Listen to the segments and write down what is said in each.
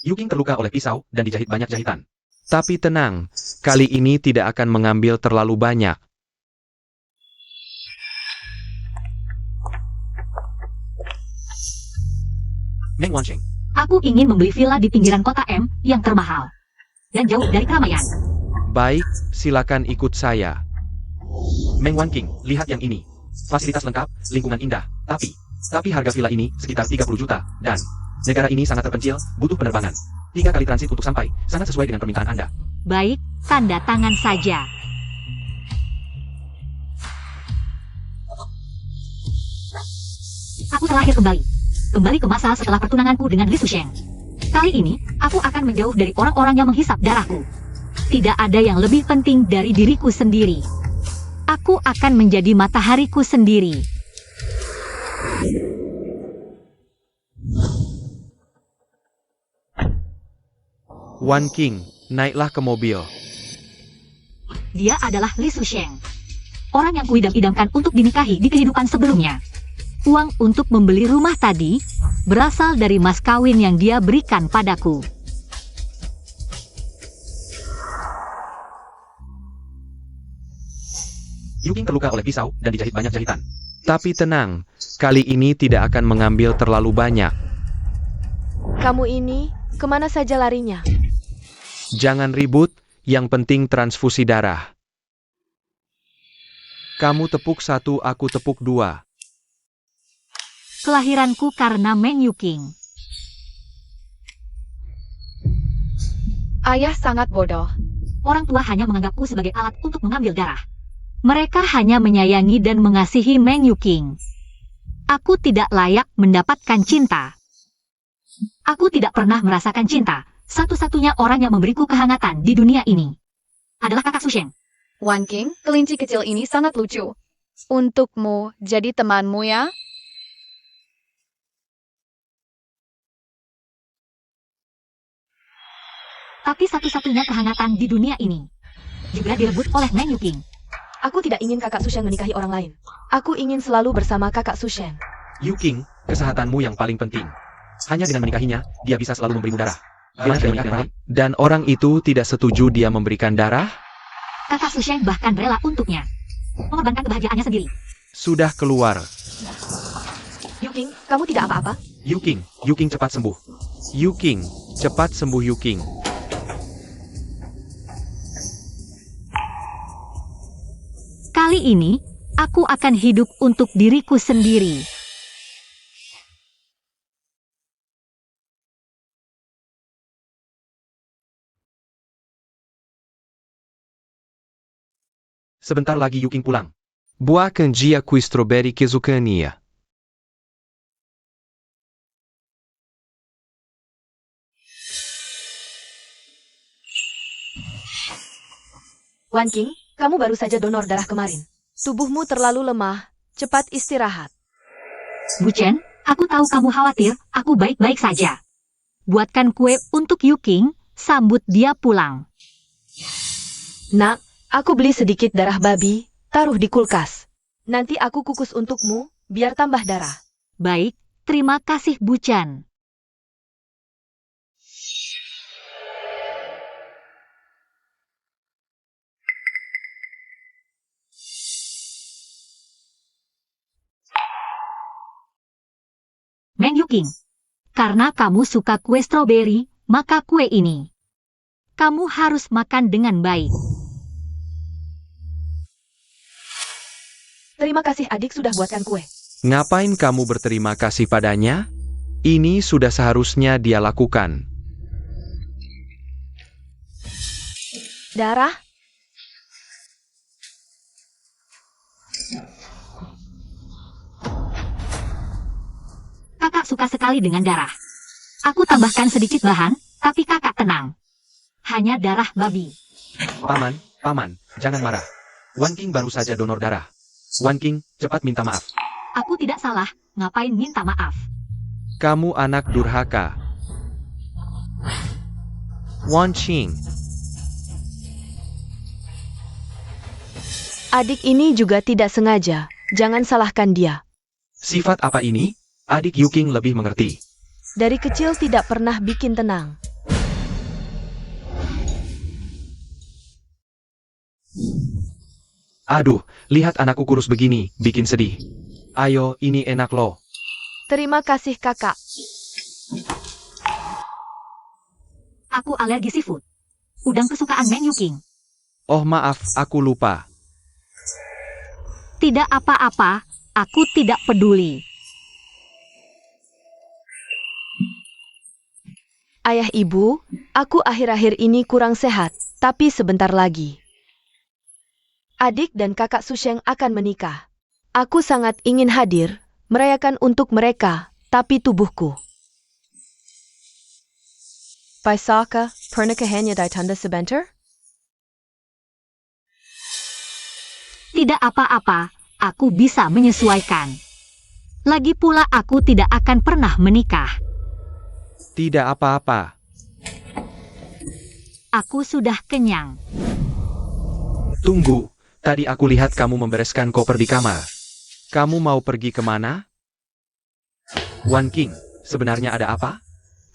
Yuking terluka oleh pisau dan dijahit banyak jahitan. Tapi tenang, kali ini tidak akan mengambil terlalu banyak. Meng Wanqing. Aku ingin membeli villa di pinggiran kota M yang termahal. Dan jauh dari keramaian. Baik, silakan ikut saya. Meng Wanqing, lihat yang ini. Fasilitas lengkap, lingkungan indah. Tapi harga villa ini sekitar 30 juta. Dan negara ini sangat terpencil, butuh penerbangan. 3 kali transit untuk sampai, sangat sesuai dengan permintaan Anda. Baik, tanda tangan saja. Aku terlahir kembali. Kembali ke masa setelah pertunanganku dengan Li Susheng. Kali ini, aku akan menjauh dari orang-orang yang menghisap darahku. Tidak ada yang lebih penting dari diriku sendiri. Aku akan menjadi matahariku sendiri. Wanqing, naiklah ke mobil. Dia adalah Li Susheng. Orang yang kuidam-idamkan untuk dinikahi di kehidupan sebelumnya. Uang untuk membeli rumah tadi berasal dari mas kawin yang dia berikan padaku. Yuking terluka oleh pisau dan dijahit banyak jahitan. Tapi tenang, kali ini tidak akan mengambil terlalu banyak. Kamu ini, kemana saja larinya? Jangan ribut, yang penting transfusi darah. Kamu tepuk 1, aku tepuk 2. Kelahiranku karena Meng Yuking. Ayah sangat bodoh. Orang tua hanya menganggapku sebagai alat untuk mengambil darah. Mereka hanya menyayangi dan mengasihi Meng Yuking. Aku tidak layak mendapatkan cinta. Aku tidak pernah merasakan cinta. Satu-satunya orang yang memberiku kehangatan di dunia ini adalah kakak Susheng. Wanqing, kelinci kecil ini sangat lucu. Untukmu, jadi temanmu ya? Tapi satu-satunya kehangatan di dunia ini juga direbut oleh Meng Yuking. Aku tidak ingin kakak Susheng menikahi orang lain. Aku ingin selalu bersama kakak Susheng. Yuking, kesehatanmu yang paling penting. Hanya dengan menikahinya, dia bisa selalu memberimu darah. Dan orang itu tidak setuju dia memberikan darah? Kakak Susheng bahkan rela untuknya. Mengorbankan kebahagiaannya sendiri. Sudah keluar. Yuking, kamu tidak apa-apa? Yuking cepat sembuh. Yuking, cepat sembuh Yuking. Kali ini, aku akan hidup untuk diriku sendiri. Sebentar lagi Yuking pulang. Boa candia com strawberry quesucania. Wanqing, kamu baru saja donor darah kemarin. Tubuhmu terlalu lemah. Cepat istirahat. Buchen, aku tahu kamu khawatir, aku baik-baik saja. Buatkan kue untuk Yuking, sambut dia pulang. Nak, aku beli sedikit darah babi, taruh di kulkas. Nanti aku kukus untukmu, biar tambah darah. Baik, terima kasih Buchen. Meng Yuking, karena kamu suka kue stroberi, maka kue ini kamu harus makan dengan baik. Terima kasih adik sudah buatkan kue. Ngapain kamu berterima kasih padanya? Ini sudah seharusnya dia lakukan. Darah? Kakak suka sekali dengan darah. Aku tambahkan sedikit bahan, tapi kakak tenang. Hanya darah babi. Paman, jangan marah. Wanqing baru saja donor darah. Wanqing, cepat minta maaf. Aku tidak salah, ngapain minta maaf? Kamu anak durhaka. Wanqing. Adik ini juga tidak sengaja. Jangan salahkan dia. Sifat apa ini? Adik Yuking lebih mengerti. Dari kecil tidak pernah bikin tenang. Aduh, lihat anakku kurus begini, bikin sedih. Ayo, ini enak loh. Terima kasih kakak. Aku alergi seafood. Udang kesukaan Meng Yuking. Oh maaf, aku lupa. Tidak apa-apa, aku tidak peduli. Ayah ibu, aku akhir-akhir ini kurang sehat, tapi sebentar lagi. Adik dan kakak Susheng akan menikah. Aku sangat ingin hadir, merayakan untuk mereka, tapi tubuhku. Paisaka, pernikahannya ditanda sebentar? Tidak apa-apa, aku bisa menyesuaikan. Lagi pula aku tidak akan pernah menikah. Tidak apa-apa. Aku sudah kenyang. Tunggu, tadi aku lihat kamu membereskan koper di kamar. Kamu mau pergi kemana? Wan King, sebenarnya ada apa?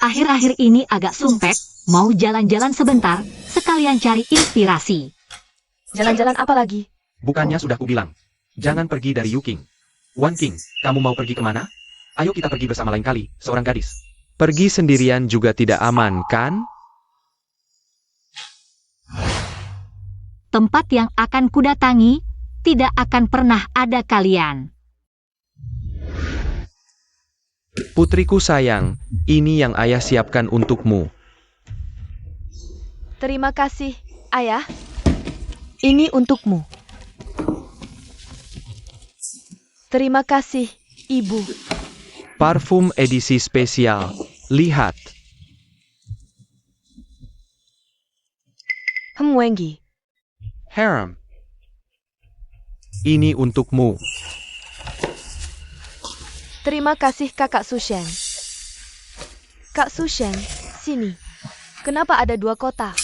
Akhir-akhir ini agak sumpek, mau jalan-jalan sebentar, sekalian cari inspirasi. Jalan-jalan apa lagi? Bukannya sudah kubilang. Jangan pergi dari Yuking. Wan King, kamu mau pergi kemana? Ayo kita pergi bersama lain kali, seorang gadis. Pergi sendirian juga tidak aman, kan? Tempat yang akan kudatangi, tidak akan pernah ada kalian. Putriku sayang, ini yang ayah siapkan untukmu. Terima kasih, ayah. Ini untukmu. Terima kasih, ibu. Parfum edisi spesial. Lihat. Wengi. Harem. Ini untukmu. Terima kasih kakak Susheng. Kak Susheng, sini. Kenapa ada 2 kotak?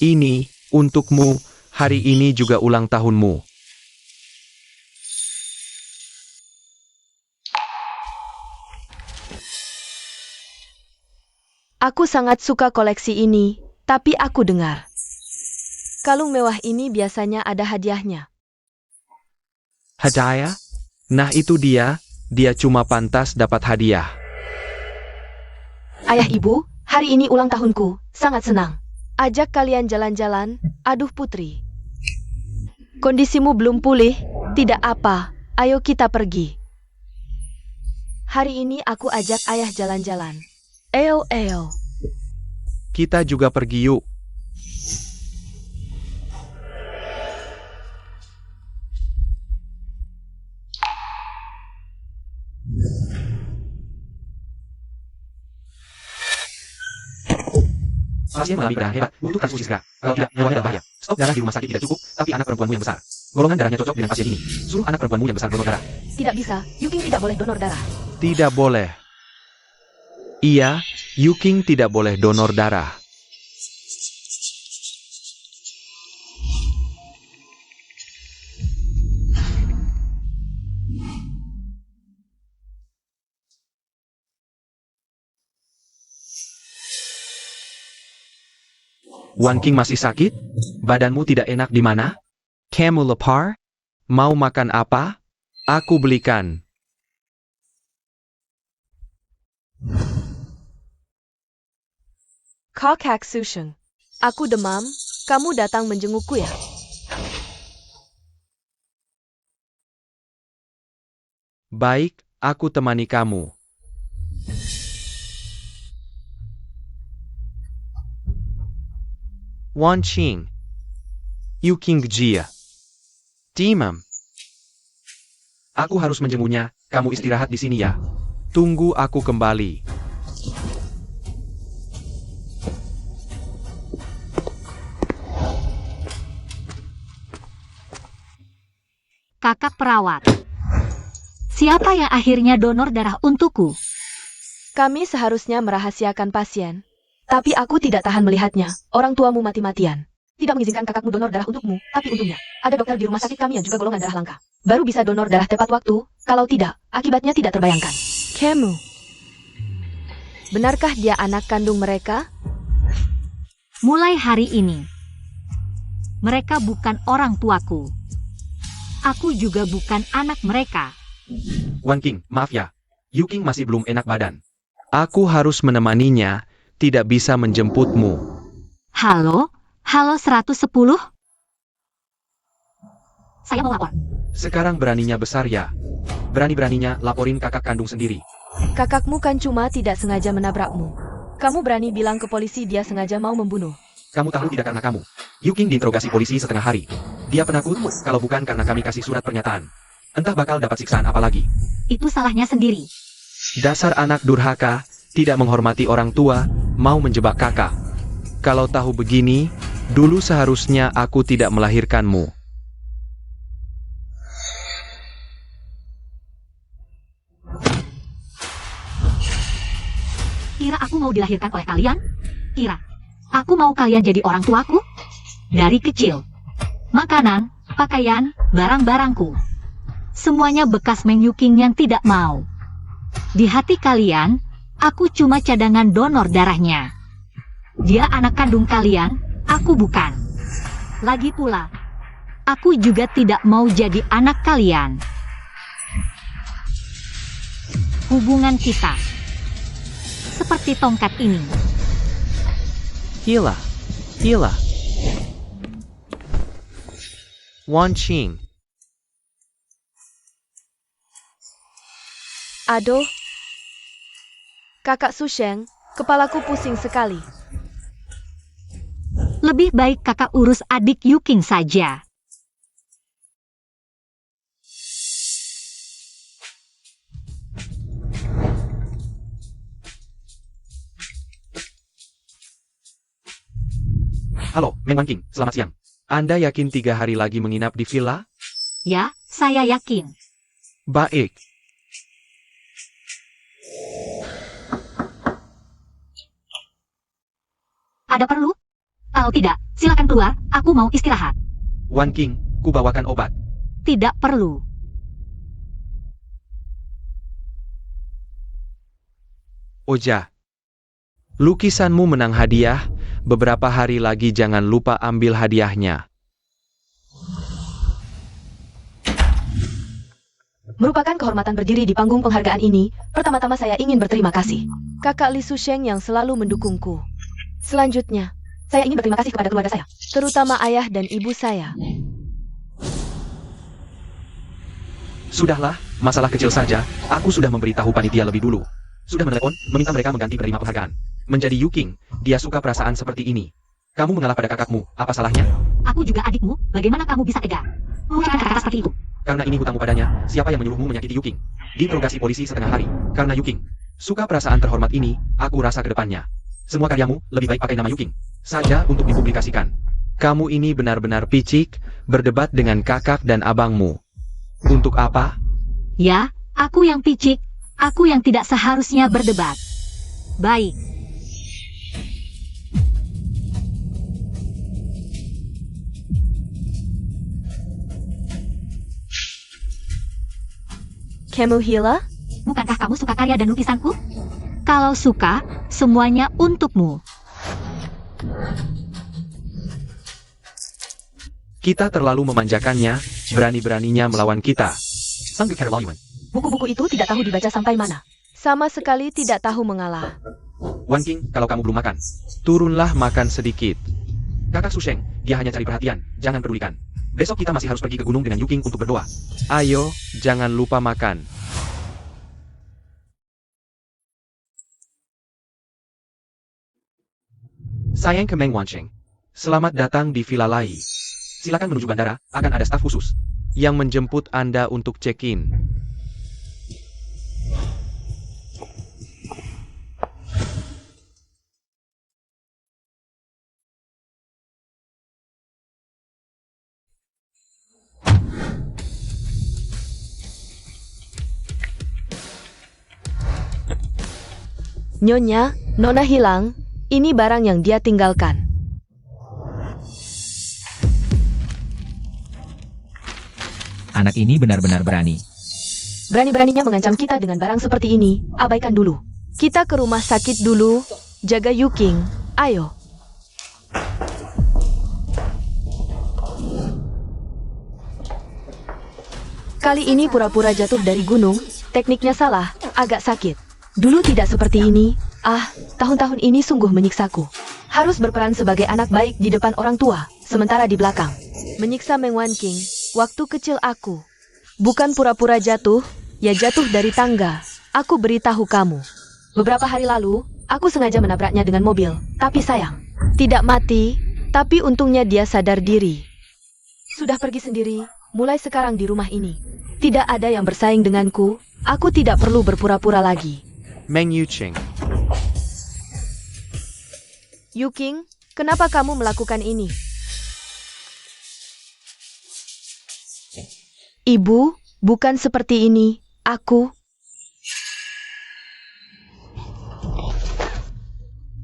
Ini untukmu. Hari ini juga ulang tahunmu. Aku sangat suka koleksi ini, tapi aku dengar. Kalung mewah ini biasanya ada hadiahnya. Hadiah? Nah itu dia cuma pantas dapat hadiah. Ayah ibu, hari ini ulang tahunku, sangat senang. Ajak kalian jalan-jalan, aduh putri. Kondisimu belum pulih, tidak apa, ayo kita pergi. Hari ini aku ajak ayah jalan-jalan. Eo. Kita juga pergi yuk. Pasien mengalami peradangan hebat, butuh transfusi segera. Kalau tidak, nyawanya dalam bahaya. Stok darah di rumah sakit tidak cukup, tapi anak perempuanmu yang besar. Golongan darahnya cocok dengan pasien ini. Suruh anak perempuanmu yang besar donor darah. Tidak bisa, Yuking tidak boleh donor darah. Tidak boleh. Iya, Yuking tidak boleh donor darah. Wan King masih sakit? Badanmu tidak enak di mana? Kamu lapar? Mau makan apa? Aku belikan. Kakak Susheng, aku demam, kamu datang menjengukku ya? Baik, aku temani kamu. Wan Qing. Yuking Jia. Dimam. Aku harus menjenguknya, kamu istirahat di sini ya. Tunggu aku kembali. Kakak perawat. Siapa yang akhirnya donor darah untukku? Kami seharusnya merahasiakan pasien. Tapi aku tidak tahan melihatnya. Orang tuamu mati-matian. Tidak mengizinkan kakakmu donor darah untukmu, tapi untungnya, ada dokter di rumah sakit kami yang juga golongan darah langka. Baru bisa donor darah tepat waktu, kalau tidak, akibatnya tidak terbayangkan. Kamu. Benarkah dia anak kandung mereka? Mulai hari ini, Mereka bukan orang tuaku. Aku juga bukan anak mereka. Wan King, maaf ya. Yu King masih belum enak badan. Aku harus menemaninya, tidak bisa menjemputmu. Halo? Halo 110? Saya mau lapor. Sekarang beraninya besar ya. Berani-beraninya laporin kakak kandung sendiri. Kakakmu kan cuma tidak sengaja menabrakmu. Kamu berani bilang ke polisi dia sengaja mau membunuh. Kamu tahu tidak karena kamu. Yu King diinterogasi polisi setengah hari. Dia penakut, kalau bukan karena kami kasih surat pernyataan. Entah bakal dapat siksaan apa lagi. Itu salahnya sendiri. Dasar anak durhaka, tidak menghormati orang tua, mau menjebak kakak. Kalau tahu begini, dulu seharusnya aku tidak melahirkanmu. Kira aku mau dilahirkan oleh kalian? Kira aku mau kalian jadi orang tuaku? Dari kecil. Makanan, pakaian, barang-barangku. Semuanya bekas Meng Yuking yang tidak mau. Di hati kalian, aku cuma cadangan donor darahnya. Dia anak kandung kalian, aku bukan. Lagi pula, aku juga tidak mau jadi anak kalian. Hubungan kita seperti tongkat ini. Hila. Wan Qing. Aduh. Kakak Susheng, kepalaku pusing sekali. Lebih baik kakak urus adik Yuking saja. Halo, Meng Wan King, selamat siang. Anda yakin 3 hari lagi menginap di villa? Ya, saya yakin. Baik. Ada perlu? Kalau tidak, silakan keluar, aku mau istirahat. Wan King, ku bawakan obat. Tidak perlu. Oja. Lukisanmu menang hadiah, beberapa hari lagi jangan lupa ambil hadiahnya. Merupakan kehormatan berdiri di panggung penghargaan ini, pertama-tama saya ingin berterima kasih. Kakak Li Susheng yang selalu mendukungku. Selanjutnya, saya ingin berterima kasih kepada keluarga saya, terutama ayah dan ibu saya. Sudahlah, masalah kecil saja, aku sudah memberitahu panitia lebih dulu. Sudah menelepon, meminta mereka mengganti penerima penghargaan. Menjadi Yu King, dia suka perasaan seperti ini. Kamu mengalah pada kakakmu, apa salahnya? Aku juga adikmu, bagaimana kamu bisa tega mengucapkan kata-kata seperti itu? Karena ini hutangmu padanya, siapa yang menyuruhmu menyakiti Yu King? Diinterogasi polisi setengah hari, karena Yu King. Suka perasaan terhormat ini, aku rasa ke depannya. Semua karyamu, lebih baik pakai nama Yu King saja untuk dipublikasikan. Kamu ini benar-benar picik, berdebat dengan kakak dan abangmu. Untuk apa? Ya, aku yang picik, aku yang tidak seharusnya berdebat. Baik. Kamu Hila? Bukankah kamu suka karya dan lukisanku? Kalau suka, semuanya untukmu. Kita terlalu memanjakannya, berani-beraninya melawan kita. Sanggup Caroline. Buku-buku itu tidak tahu dibaca sampai mana. Sama sekali tidak tahu mengalah. Wan King, kalau kamu belum makan. Turunlah makan sedikit. Kakak Susheng, dia hanya cari perhatian, jangan pedulikan. Besok kita masih harus pergi ke gunung dengan Yu King untuk berdoa. Ayo, jangan lupa makan. Sayang ke Meng Wansheng. Selamat datang di Villa Lai. Silakan menuju bandara, akan ada staf khusus. Yang menjemput Anda untuk check-in. Nyonya, Nona hilang. Ini barang yang dia tinggalkan. Anak ini benar-benar berani. Berani-beraninya mengancam kita dengan barang seperti ini. Abaikan dulu. Kita ke rumah sakit dulu. Jaga Yu King. Ayo. Kali ini pura-pura jatuh dari gunung, tekniknya salah, agak sakit. Dulu tidak seperti ini. Tahun-tahun ini sungguh menyiksaku. Harus berperan sebagai anak baik di depan orang tua, sementara di belakang menyiksa Meng Wanqing. Waktu kecil aku bukan pura-pura jatuh, ya jatuh dari tangga. Aku beritahu kamu. Beberapa hari lalu, aku sengaja menabraknya dengan mobil, tapi sayang, tidak mati, tapi untungnya dia sadar diri. Sudah pergi sendiri, mulai sekarang di rumah ini. Tidak ada yang bersaing denganku, aku tidak perlu berpura-pura lagi. Meng Yuqing, Yuqing, kenapa kamu melakukan ini? Ibu, bukan seperti ini, aku...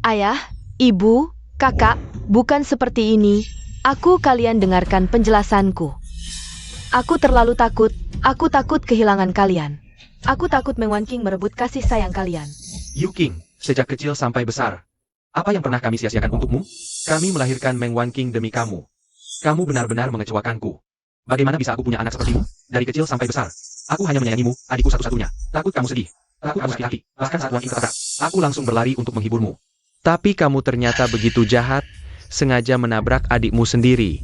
Ayah, ibu, kakak, bukan seperti ini, kalian dengarkan penjelasanku. Aku terlalu takut, aku takut kehilangan kalian. Aku takut Meng Wanqing merebut kasih sayang kalian. Yuqing, sejak kecil sampai besar. Apa yang pernah kami sia-siakan untukmu? Kami melahirkan Meng Wanqing demi kamu. Kamu benar-benar mengecewakanku. Bagaimana bisa aku punya anak sepertimu? Dari kecil sampai besar. Aku hanya menyayangimu, adikku satu-satunya. Takut kamu sedih. Takut kamu sakit hati. Bahkan saat Wanqing tertabrak, aku langsung berlari untuk menghiburmu. tapi kamu ternyata begitu jahat, sengaja menabrak adikmu sendiri.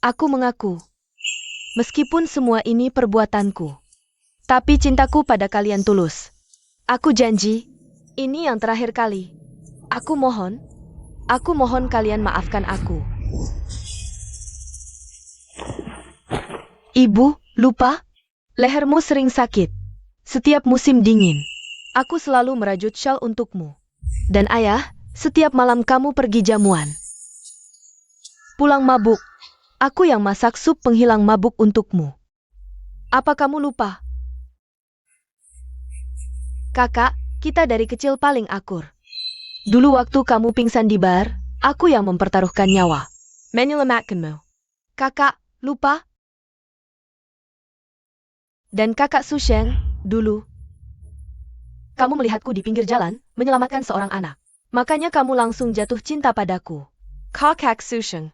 Aku mengaku. Meskipun semua ini perbuatanku, tapi cintaku pada kalian tulus. Aku janji, ini yang terakhir kali. Aku mohon kalian maafkan aku. Ibu, lupa? Lehermu sering sakit. Setiap musim dingin, aku selalu merajut syal untukmu. Dan ayah, setiap malam kamu pergi jamuan. Pulang mabuk. Aku yang masak sup penghilang mabuk untukmu. Apa kamu lupa? Kakak, kita dari kecil paling akur. Dulu waktu kamu pingsan di bar, aku yang mempertaruhkan nyawa. Menyelamatkanmu. Kakak, lupa? Dan kakak Susheng, dulu. Kamu melihatku di pinggir jalan, menyelamatkan seorang anak. Makanya kamu langsung jatuh cinta padaku. Kakak Susheng.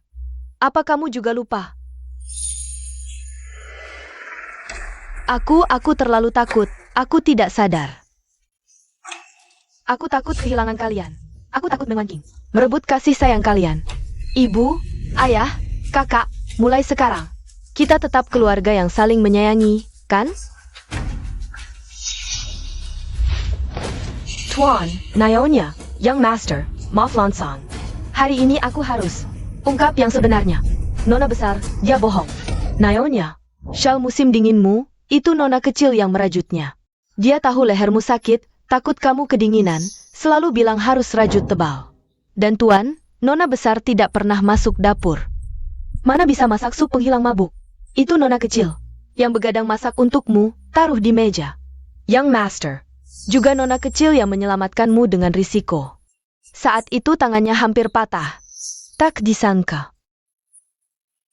Apa kamu juga lupa? Aku terlalu takut. Aku tidak sadar. Aku takut kehilangan kalian. Aku takut Meng Wanqing merebut kasih sayang kalian. Ibu, ayah, kakak, mulai sekarang, kita tetap keluarga yang saling menyayangi, kan? Tuan, Nyonya, Young Master, Maaf Lansang. Hari ini aku harus ungkap yang sebenarnya. Nona besar, dia bohong. Nyonya, syal musim dinginmu, itu nona kecil yang merajutnya. Dia tahu lehermu sakit, takut kamu kedinginan, selalu bilang harus rajut tebal. Dan tuan, nona besar tidak pernah masuk dapur. Mana bisa masak sup penghilang mabuk? Itu nona kecil, yang begadang masak untukmu, taruh di meja. Young Master, juga nona kecil yang menyelamatkanmu dengan risiko. Saat itu tangannya hampir patah. Tak disangka.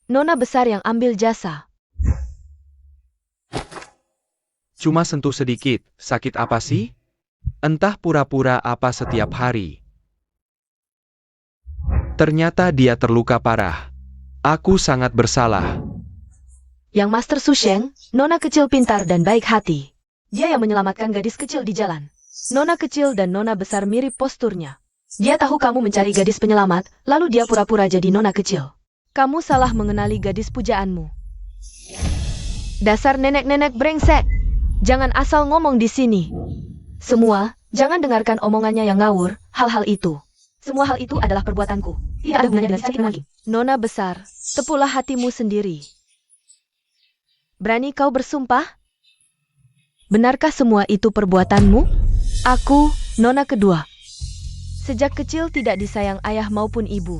Nona besar yang ambil jasa. Cuma sentuh sedikit, sakit apa sih? Entah pura-pura apa setiap hari. Ternyata dia terluka parah. Aku sangat bersalah. Yang Master Susheng, nona kecil pintar dan baik hati. Dia yang menyelamatkan gadis kecil di jalan. Nona kecil dan nona besar mirip posturnya. Dia tahu kamu mencari gadis penyelamat, lalu dia pura-pura jadi nona kecil. Kamu salah mengenali gadis pujaanmu. Dasar nenek-nenek brengsek. Jangan asal ngomong di sini. Semua, jangan dengarkan omongannya yang ngawur, hal-hal itu. Semua hal itu adalah perbuatanku. Tidak ada gunanya dengan sakit lagi. Nona besar, tepulah hatimu sendiri. Berani kau bersumpah? Benarkah semua itu perbuatanmu? Aku, nona kedua. Sejak kecil tidak disayang ayah maupun ibu.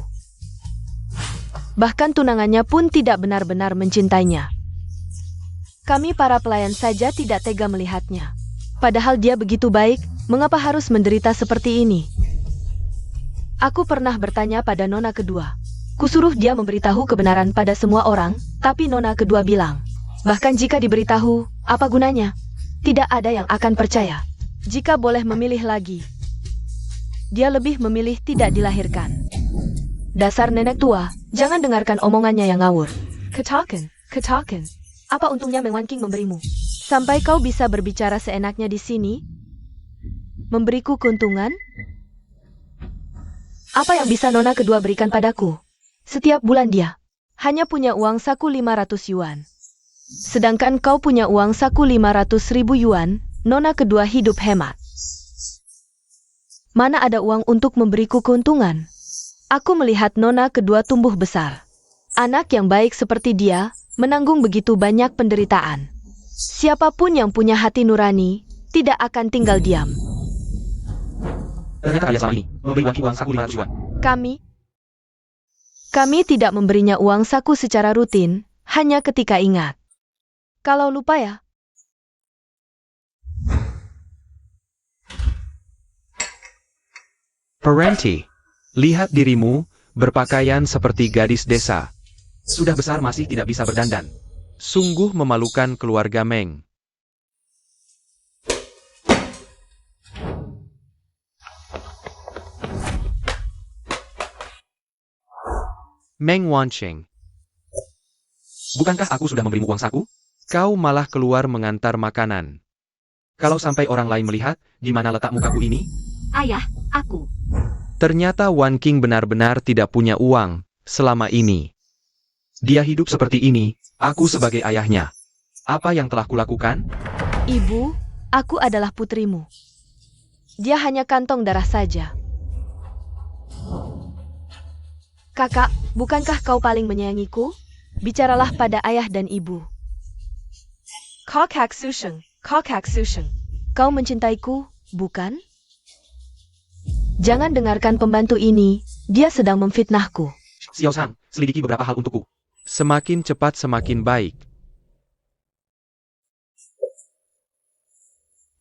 Bahkan tunangannya pun tidak benar-benar mencintainya. Kami para pelayan saja tidak tega melihatnya. Padahal dia begitu baik, mengapa harus menderita seperti ini? Aku pernah bertanya pada nona kedua. Kusuruh dia memberitahu kebenaran pada semua orang, tapi nona kedua bilang, bahkan jika diberitahu, apa gunanya? Tidak ada yang akan percaya. Jika boleh memilih lagi, dia lebih memilih tidak dilahirkan. Dasar nenek tua, jangan dengarkan omongannya yang ngawur. Ketaken. Apa untungnya Meng Wanking memberimu? Sampai kau bisa berbicara seenaknya di sini? Memberiku keuntungan? Apa yang bisa nona kedua berikan padaku? Setiap bulan dia hanya punya uang saku 500 yuan. Sedangkan kau punya uang saku 500.000 yuan, nona kedua hidup hemat. Mana ada uang untuk memberiku keuntungan? Aku melihat nona kedua tumbuh besar. Anak yang baik seperti dia, menanggung begitu banyak penderitaan. Siapapun yang punya hati nurani, tidak akan tinggal diam. Ternyata kalian selama ini memberi Wanking uang saku 500 yuan. Kami tidak memberinya uang saku secara rutin, hanya ketika ingat. Kalau lupa ya. Parenti, lihat dirimu, berpakaian seperti gadis desa. Sudah besar masih tidak bisa berdandan. Sungguh memalukan keluarga Meng. Meng Wanqing, Bukankah aku sudah memberimu uang saku? kau malah keluar mengantar makanan. Kalau sampai orang lain melihat, di mana letak mukaku ini? Ayah, aku. Ternyata Wanqing benar-benar tidak punya uang selama ini. Dia hidup seperti ini, aku sebagai ayahnya. Apa yang telah kulakukan? Ibu, aku adalah putrimu. Dia hanya kantong darah saja. Kakak, bukankah kau paling menyayangiku? Bicaralah pada ayah dan ibu. Kakak Susheng. Kau mencintaiku, bukan? Jangan dengarkan pembantu ini, dia sedang memfitnahku. Xiao Sang, selidiki beberapa hal untukku. Semakin cepat semakin baik.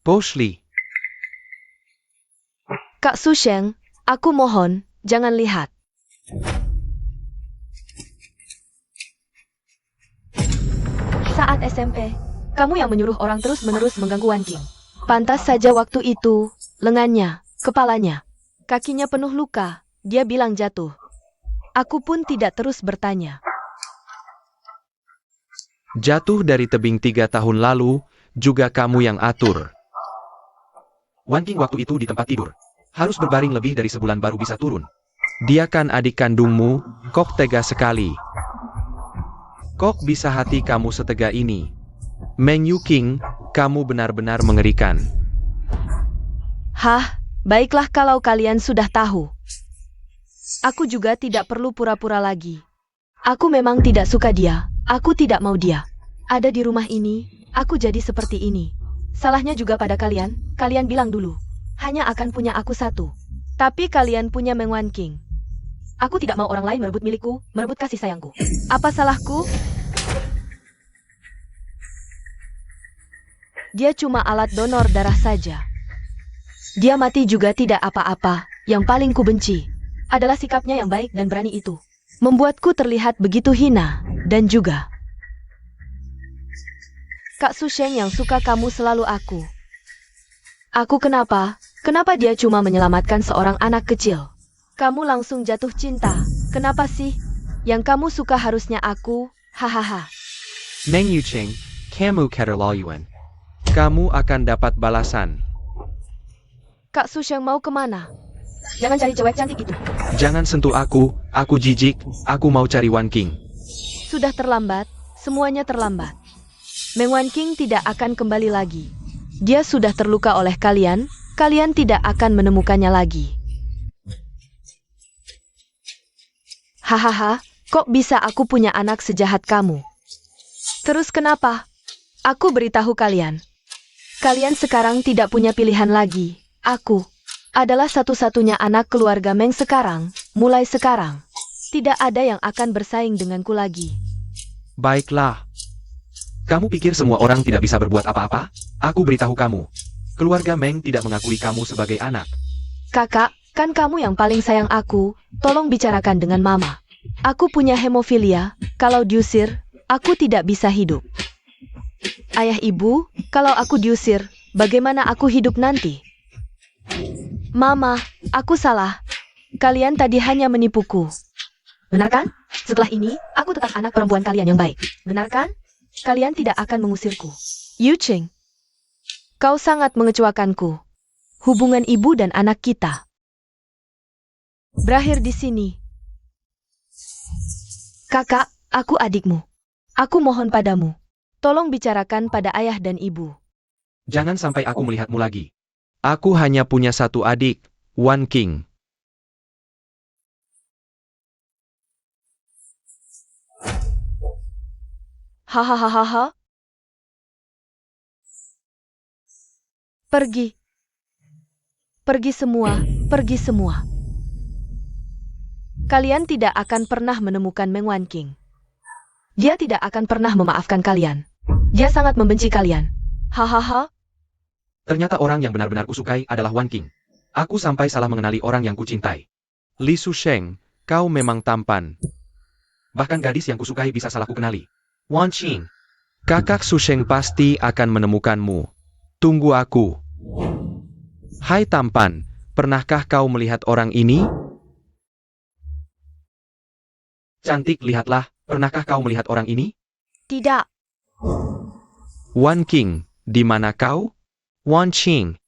Poshli, Kak Susheng, aku mohon, jangan lihat. Saat SMP, kamu yang menyuruh orang terus-menerus mengganggu Wanking. Pantas saja waktu itu, lengannya, kepalanya, kakinya penuh luka, dia bilang jatuh. Aku pun tidak terus bertanya. jatuh dari tebing 3 tahun lalu, juga kamu yang atur. Wanking waktu itu di tempat tidur. Harus berbaring lebih dari sebulan baru bisa turun. Dia kan adik kandungmu, kok tega sekali. Kok bisa hati kamu setega ini? Meng Yuking, kamu benar-benar mengerikan. Hah, baiklah kalau kalian sudah tahu. Aku juga tidak perlu pura-pura lagi. Aku memang tidak suka dia, aku tidak mau dia. Ada di rumah ini, aku jadi seperti ini. Salahnya juga pada kalian, kalian bilang dulu. Hanya akan punya aku satu. Tapi kalian punya Meng Wanking. Aku tidak mau orang lain merebut milikku, merebut kasih sayangku. Apa salahku? Dia cuma alat donor darah saja. Dia mati juga tidak apa-apa. Yang paling kubenci adalah sikapnya yang baik dan berani itu. Membuatku terlihat begitu hina, dan juga Kak Susheng yang suka kamu selalu aku. Aku kenapa? Kenapa dia cuma menyelamatkan seorang anak kecil? Kamu langsung jatuh cinta. Kenapa sih? Yang kamu suka harusnya aku, hahaha. Meng Yuching, kamu keterlaluan. Kamu akan dapat balasan. Kak Susheng mau kemana? Jangan cari cewek cantik itu. Jangan sentuh aku jijik, aku mau cari Wanking. Sudah terlambat, semuanya terlambat. Meng Wanking tidak akan kembali lagi. Dia sudah terluka oleh kalian, kalian tidak akan menemukannya lagi. Hahaha, kok bisa aku punya anak sejahat kamu? Terus kenapa? Aku beritahu kalian. Kalian sekarang tidak punya pilihan lagi. Aku adalah satu-satunya anak keluarga Meng sekarang, mulai sekarang. Tidak ada yang akan bersaing denganku lagi. Baiklah. Kamu pikir semua orang tidak bisa berbuat apa-apa? Aku beritahu kamu. Keluarga Meng tidak mengakui kamu sebagai anak. Kakak, kan kamu yang paling sayang aku, tolong bicarakan dengan mama. Aku punya hemofilia, kalau diusir, aku tidak bisa hidup. Ayah ibu, kalau aku diusir, bagaimana aku hidup nanti? Mama, aku salah. Kalian tadi hanya menipuku. Benar kan? Setelah ini, aku tetap anak perempuan kalian yang baik. Benar kan? Kalian tidak akan mengusirku. Yu Cheng, kau sangat mengecewakanku. Hubungan ibu dan anak kita berakhir di sini. Kakak, aku adikmu. Aku mohon padamu. Tolong bicarakan pada ayah dan ibu. Jangan sampai aku melihatmu lagi. Aku hanya punya satu adik, Wan King. Hahaha. Pergi. Pergi semua, pergi semua. Kalian tidak akan pernah menemukan Meng Wanqing. Dia tidak akan pernah memaafkan kalian. Dia sangat membenci kalian. Hahaha. Ternyata orang yang benar-benar kusukai adalah Wan King. Aku sampai salah mengenali orang yang kucintai. Li Susheng, kau memang tampan. Bahkan gadis yang kusukai bisa salah kukenali. Wan Qing. Kakak Susheng pasti akan menemukanmu. Tunggu aku. Hai tampan, pernahkah kau melihat orang ini? Cantik, lihatlah. Pernahkah kau melihat orang ini? Tidak. Wan King, di mana kau? Wan Qing.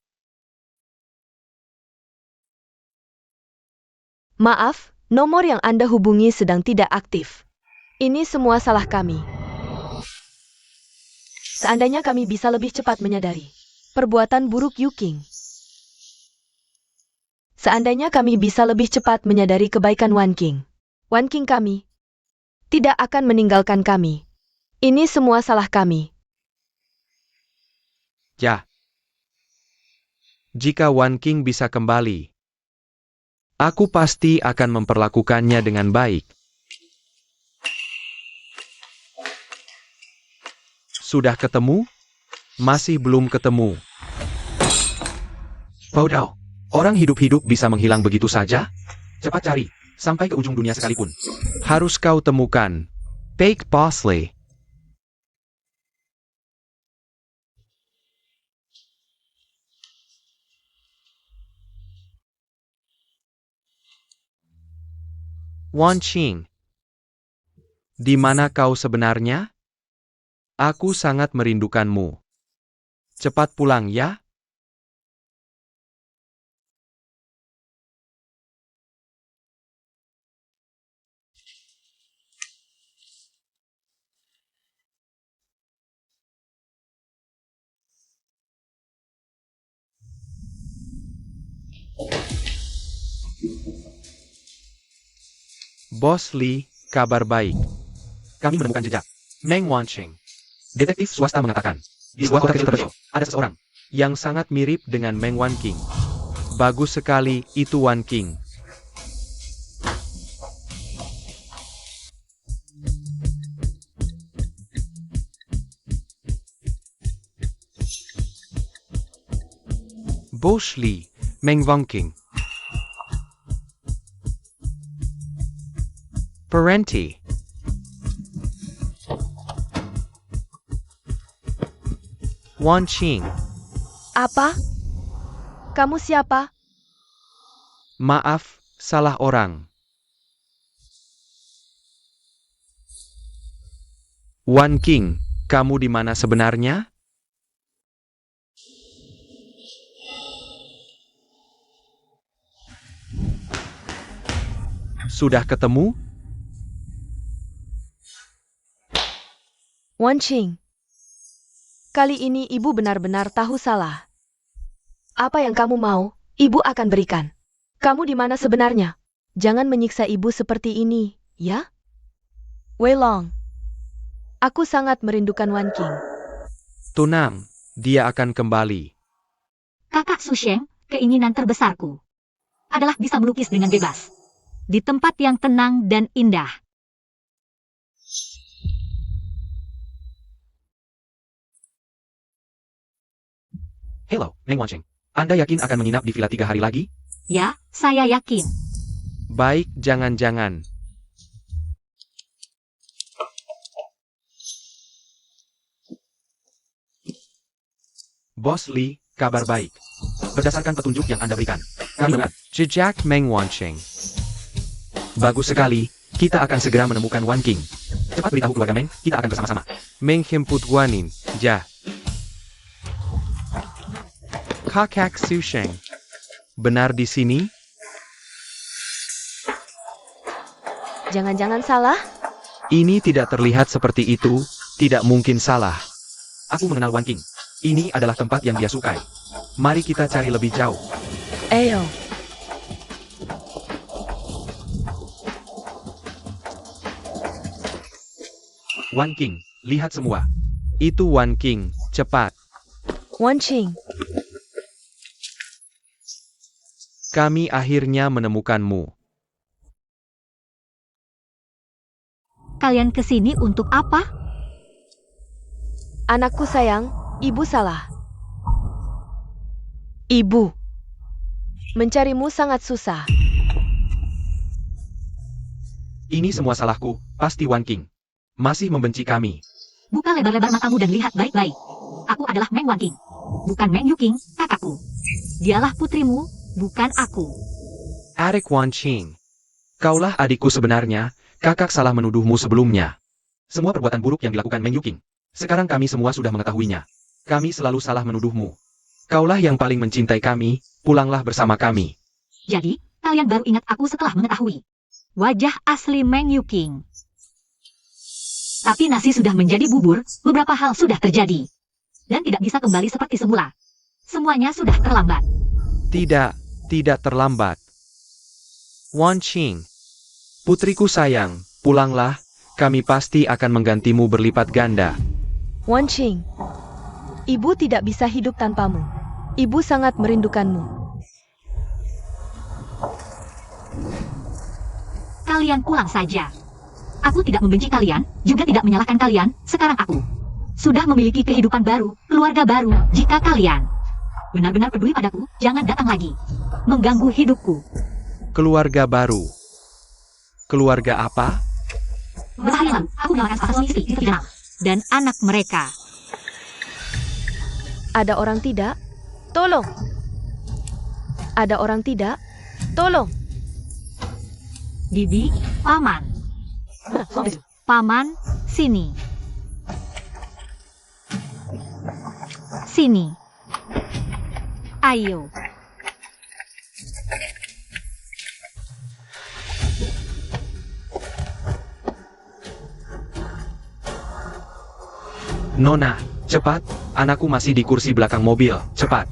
Maaf, nomor yang Anda hubungi sedang tidak aktif. Ini semua salah kami. Seandainya kami bisa lebih cepat menyadari perbuatan buruk Yu King. Seandainya kami bisa lebih cepat menyadari kebaikan Wan King kami tidak akan meninggalkan kami. Ini semua salah kami. Ya. Jika Wan King bisa kembali, aku pasti akan memperlakukannya dengan baik. Sudah ketemu? Masih belum ketemu. Bodoh. Orang hidup-hidup bisa menghilang begitu saja? Cepat cari, sampai ke ujung dunia sekalipun. Harus kau temukan. Fake Bosley. Wan Qing. Di mana kau sebenarnya? Aku sangat merindukanmu. Cepat pulang ya. Bos Lee, kabar baik. Kami menemukan jejak. Meng Wanqing, Detektif swasta mengatakan, di sebuah kota kecil terpencil, ada seseorang. yang sangat mirip dengan Meng Wanqing. Bagus sekali, itu Wan King. Bos Lee, Meng Wanqing. Parenti. Wan Qing. Apa? Kamu siapa? Maaf, salah orang. Wan King, kamu di mana sebenarnya? Sudah ketemu? Wan Qing. Kali ini ibu benar-benar tahu salah. Apa yang kamu mau, ibu akan berikan. Kamu di mana sebenarnya? Jangan menyiksa ibu seperti ini, ya? Wei Long. Aku sangat merindukan Wan King. Tenang, dia akan kembali. Kakak Susheng, keinginan terbesarku adalah bisa melukis dengan bebas. Di tempat yang tenang dan indah. Hello, Meng Wanqing. Anda yakin akan menginap di villa 3 hari lagi? Ya, saya yakin. Baik, jangan-jangan. Bos Lee, kabar baik. Berdasarkan petunjuk yang Anda berikan, kami menemukan Jejak Meng Wanqing. bagus sekali. Kita akan segera menemukan Wan King. Cepat beritahu keluarga Meng, kita akan bersama-sama. Menghemput Wanin, ja. Kakak Susheng. Benar di sini? Jangan-jangan salah? Ini tidak terlihat seperti itu, tidak mungkin salah. Aku mengenal Wan King. Ini adalah tempat yang dia sukai. Mari kita cari lebih jauh. Ayo. Wan King, lihat semua. Itu Wan King, cepat. Wan Qing, Kami akhirnya menemukanmu. Kalian kesini untuk apa? anakku sayang, ibu salah. Ibu. Mencarimu sangat susah. Ini semua salahku, pasti Wan King. Masih membenci kami. Buka lebar-lebar matamu dan lihat baik-baik. Aku adalah Meng Wan King. Bukan Meng Yuking, kakakku. Dialah putrimu, bukan aku. Adik Wan Qing. Kaulah adikku sebenarnya, kakak salah menuduhmu sebelumnya. Semua perbuatan buruk yang dilakukan Meng Yuking. Sekarang kami semua sudah mengetahuinya. Kami selalu salah menuduhmu. Kaulah yang paling mencintai kami, pulanglah bersama kami. Jadi, kalian baru ingat aku setelah mengetahui wajah asli Meng Yuking. Tapi nasi sudah menjadi bubur, beberapa hal sudah terjadi. Dan tidak bisa kembali seperti semula. Semuanya sudah terlambat. Tidak terlambat. Wan Qing. Putriku sayang, pulanglah, kami pasti akan menggantimu berlipat ganda. Wan Qing, ibu tidak bisa hidup tanpamu. Ibu sangat merindukanmu. Kalian pulang saja. Aku tidak membenci kalian, juga tidak menyalahkan kalian. Sekarang aku sudah memiliki kehidupan baru, keluarga baru. Jika kalian benar-benar peduli padaku, jangan datang lagi mengganggu hidupku. Keluarga baru. Keluarga apa? Beberapa hari lalu, aku menyalakan salah satu istri di tepi danau. Dan anak mereka. Ada orang tidak? Tolong. Ada orang tidak? Tolong. Bibi, paman. Paman, sini. Sini. Ayo. Nona, cepat, anakku masih di kursi belakang mobil, cepat.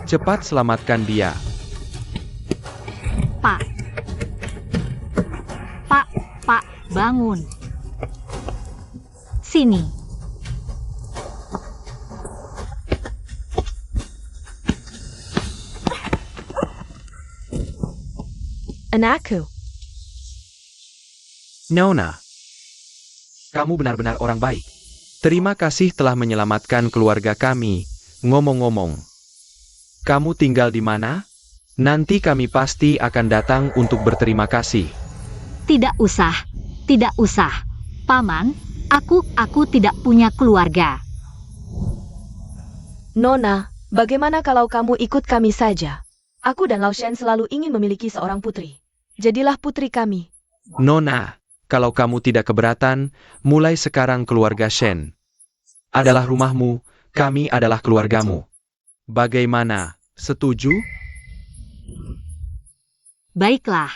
Cepat selamatkan dia. Pak. Pak, bangun. Sini. Anakku. Nona, Kamu benar-benar orang baik. terima kasih telah menyelamatkan keluarga kami. Ngomong-ngomong, kamu tinggal di mana? Nanti kami pasti akan datang untuk berterima kasih. Tidak usah. Tidak usah. Paman, aku tidak punya keluarga. Nona, bagaimana kalau kamu ikut kami saja? Aku dan Lao Shen selalu ingin memiliki seorang putri. Jadilah putri kami. Nona, kalau kamu tidak keberatan, mulai sekarang keluarga Shen adalah rumahmu, kami adalah keluargamu. Bagaimana? Setuju? Baiklah.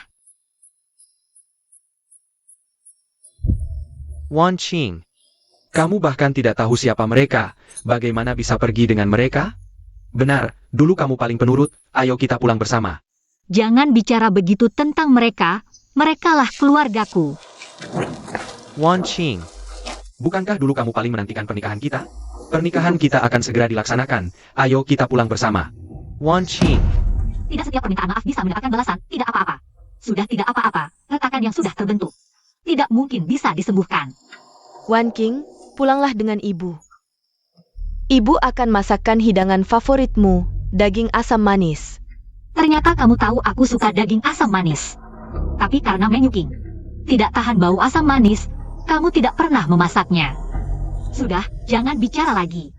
Wan Qing, Kamu bahkan tidak tahu siapa mereka. Bagaimana bisa pergi dengan mereka? Benar, dulu kamu paling penurut, ayo kita pulang bersama. Jangan bicara begitu tentang mereka. Merekalah keluargaku. Wan Qing, Bukankah dulu kamu paling menantikan pernikahan kita? Pernikahan kita akan segera dilaksanakan. Ayo kita pulang bersama. Wan Qing, Tidak setiap permintaan maaf bisa mendapatkan balasan. Tidak apa-apa. Sudah tidak apa-apa. Retakan yang sudah terbentuk tidak mungkin bisa disembuhkan. Wan Qing, pulanglah dengan ibu. Ibu akan masakkan hidangan favoritmu, daging asam manis. Ternyata kamu tahu aku suka daging asam manis. Tapi karena Meng Yuking tidak tahan bau asam manis, kamu tidak pernah memasaknya. Sudah, jangan bicara lagi.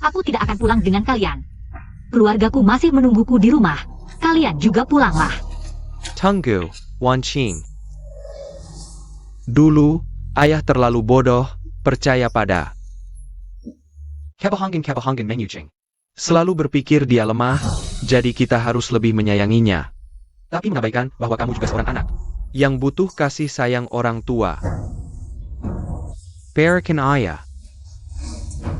Aku tidak akan pulang dengan kalian. Keluargaku masih menungguku di rumah. Kalian juga pulanglah. tunggu, Wan Qing. Dulu, ayah terlalu bodoh, percaya pada. Kebohongan Meng Yuqing. Selalu berpikir dia lemah, jadi kita harus lebih menyayanginya. Tapi mengabaikan bahwa kamu juga seorang anak. Yang butuh kasih sayang orang tua. Perikan ayah.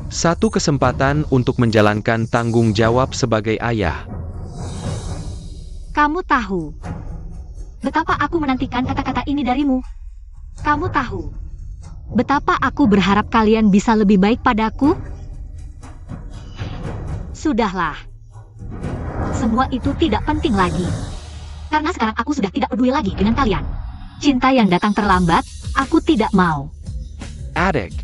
Satu kesempatan untuk menjalankan tanggung jawab sebagai ayah. Kamu tahu betapa aku menantikan kata-kata ini darimu. Kamu tahu betapa aku berharap kalian bisa lebih baik padaku. Sudahlah. Semua itu tidak penting lagi. Karena sekarang aku sudah tidak peduli lagi dengan kalian. Cinta yang datang terlambat, aku tidak mau. Adik,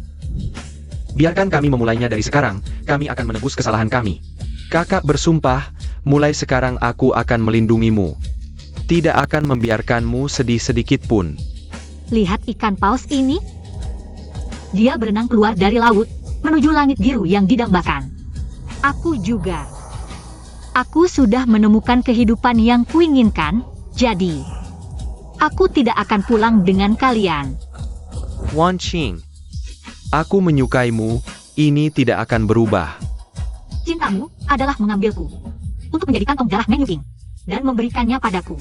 Biarkan kami memulainya dari sekarang, kami akan menebus kesalahan kami. kakak bersumpah, mulai sekarang aku akan melindungimu. Tidak akan membiarkanmu sedih sedikit pun. Lihat ikan paus ini. Dia berenang keluar dari laut, menuju langit biru yang didambakan. Aku juga. Aku sudah menemukan kehidupan yang kuinginkan, jadi aku tidak akan pulang dengan kalian. Wan Qing, aku menyukaimu, ini tidak akan berubah. Cintamu adalah mengambilku untuk menjadi kantong darah Meng Yuqing dan memberikannya padaku.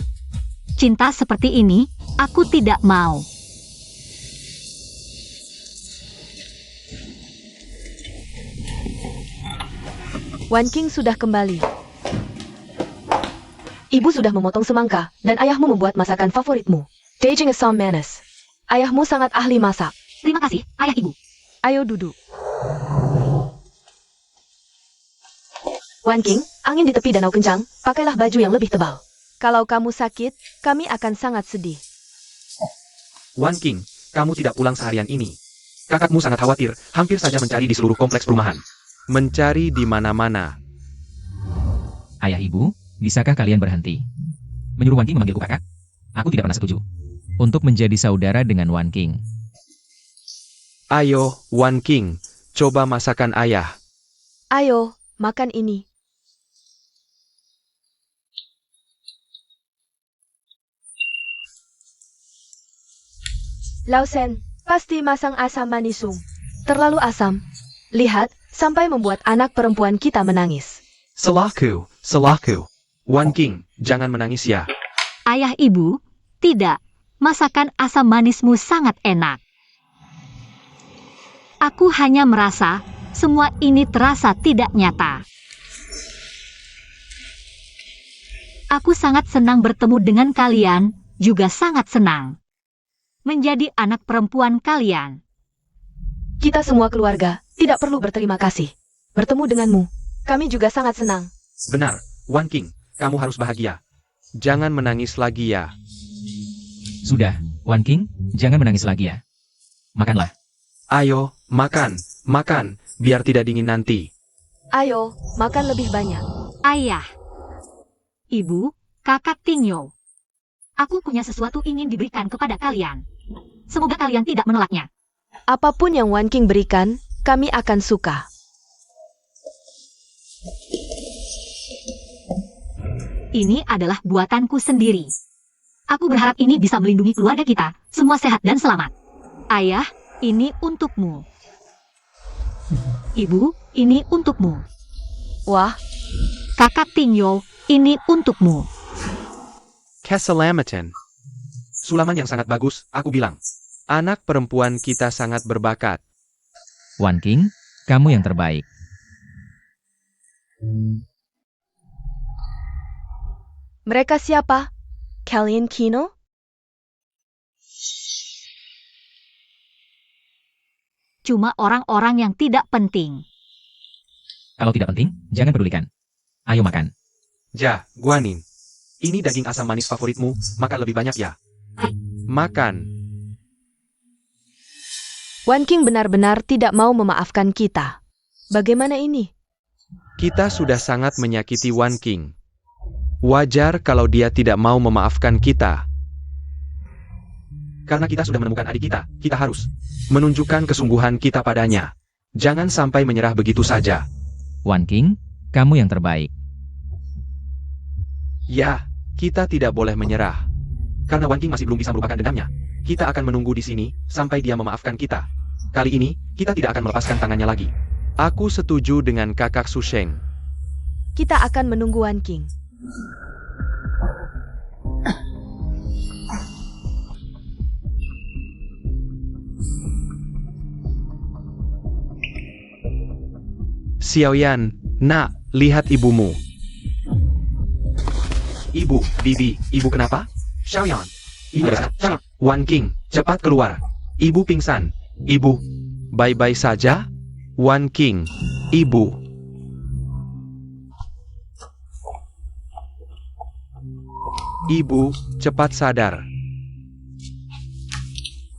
Cinta seperti ini, aku tidak mau. Wan Qing sudah kembali. Ibu sudah memotong semangka, dan ayahmu membuat masakan favoritmu. Daging asam manis. Ayahmu sangat ahli masak. Terima kasih, ayah ibu. Ayo duduk. Wan Qing, angin di tepi danau kencang, pakailah baju yang lebih tebal. Kalau kamu sakit, kami akan sangat sedih. Wan Qing, kamu tidak pulang seharian ini. Kakakmu sangat khawatir, hampir saja mencari di seluruh kompleks perumahan. Mencari di mana-mana. Ayah ibu, bisakah kalian berhenti? Menyuruh Wan Qing memanggilku kakak? Aku tidak pernah setuju. Untuk menjadi saudara dengan Wan Qing. Ayo, Wan Qing, coba masakan ayah. Ayo, makan ini. Lausen, pasti masang asam manisum. Terlalu asam. Lihat, sampai membuat anak perempuan kita menangis. Salahku. Wan Qing, jangan menangis ya. Ayah ibu, tidak. Masakan asam manismu sangat enak. Aku hanya merasa, semua ini terasa tidak nyata. Aku sangat senang bertemu dengan kalian, juga sangat senang menjadi anak perempuan kalian. Kita semua keluarga, tidak perlu berterima kasih. Bertemu denganmu, kami juga sangat senang. Benar, Wan Qing, kamu harus bahagia. Jangan menangis lagi ya. Sudah, Wan Qing, jangan menangis lagi ya. Makanlah. Ayo, makan, biar tidak dingin nanti. Ayo, makan lebih banyak. Ayah, ibu, kakak Tingyo. Aku punya sesuatu ingin diberikan kepada kalian. Semoga kalian tidak menolaknya. Apapun yang Wan Qing berikan, kami akan suka. Ini adalah buatanku sendiri. Aku berharap ini bisa melindungi keluarga kita, semua sehat dan selamat. Ayah, ini untukmu. Ibu, ini untukmu. Wah, Kakak Tingyo, ini untukmu. Keselamatan. Sulaman yang sangat bagus, aku bilang. Anak perempuan kita sangat berbakat. Wan Qing, kamu yang terbaik. mereka siapa? Kalian Kino? Cuma orang-orang yang tidak penting. Kalau tidak penting, jangan pedulikan. Ayo makan. Ja, Guanin. Ini daging asam manis favoritmu, makan lebih banyak ya. Makan. Wan Qing benar-benar tidak mau memaafkan kita. Bagaimana ini? Kita sudah sangat menyakiti Wan Qing. Wajar kalau dia tidak mau memaafkan kita. Karena kita sudah menemukan adik kita harus Menunjukkan kesungguhan kita padanya. Jangan sampai menyerah begitu saja. Wan Qing, kamu yang terbaik. Ya, kita tidak boleh menyerah. karena Wan Qing masih belum bisa melupakan dendamnya. kita akan menunggu di sini sampai dia memaafkan kita. Kali ini, kita tidak akan melepaskan tangannya lagi. Aku setuju dengan kakak Susheng. Kita akan menunggu Wan King. Xiaoyan, nak, lihat ibumu. Ibu, Bibi, ibu kenapa? Xiaoyan. Ibu, Wan King, cepat keluar. Ibu pingsan. Ibu. Baik-baik saja? Wan King, ibu. Ibu, cepat sadar.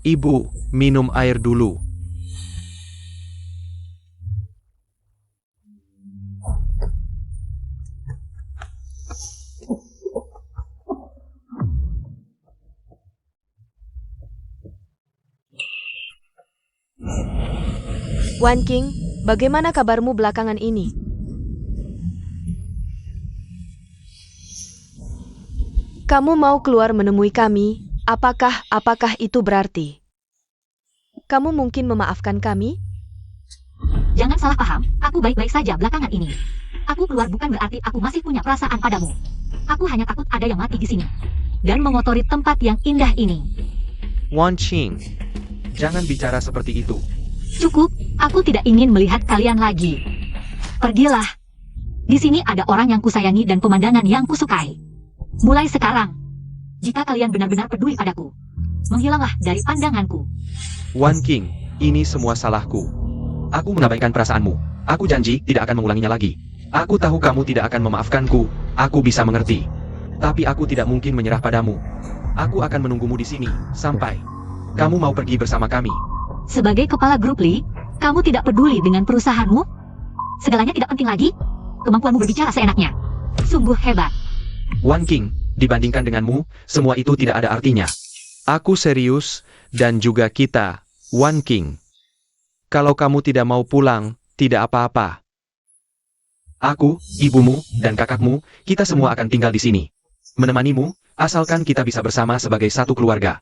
Ibu, minum air dulu. Wan King, bagaimana kabarmu belakangan ini? Kamu mau keluar menemui kami? Apakah itu berarti kamu mungkin memaafkan kami? Jangan salah paham, aku baik-baik saja belakangan ini. Aku keluar bukan berarti aku masih punya perasaan padamu. Aku hanya takut ada yang mati di sini. Dan mengotori tempat yang indah ini. Wan Qing, Jangan bicara seperti itu. Cukup, aku tidak ingin melihat kalian lagi. Pergilah. Di sini ada orang yang kusayangi dan pemandangan yang kusukai. Mulai sekarang, jika kalian benar-benar peduli padaku, menghilanglah dari pandanganku. Wan King, ini semua salahku. Aku mengabaikan perasaanmu. Aku janji tidak akan mengulanginya lagi. Aku tahu kamu tidak akan memaafkanku. Aku bisa mengerti. Tapi aku tidak mungkin menyerah padamu. Aku akan menunggumu di sini sampai kamu mau pergi bersama kami. Sebagai kepala grup Li, kamu tidak peduli dengan perusahaanmu? Segalanya tidak penting lagi? Kemampuanmu berbicara seenaknya. Sungguh hebat. Wan King, dibandingkan denganmu, semua itu tidak ada artinya. Aku serius, dan juga kita, Wan King. Kalau kamu tidak mau pulang, tidak apa-apa. Aku, ibumu, dan kakakmu, kita semua akan tinggal di sini. Menemanimu, asalkan kita bisa bersama sebagai satu keluarga.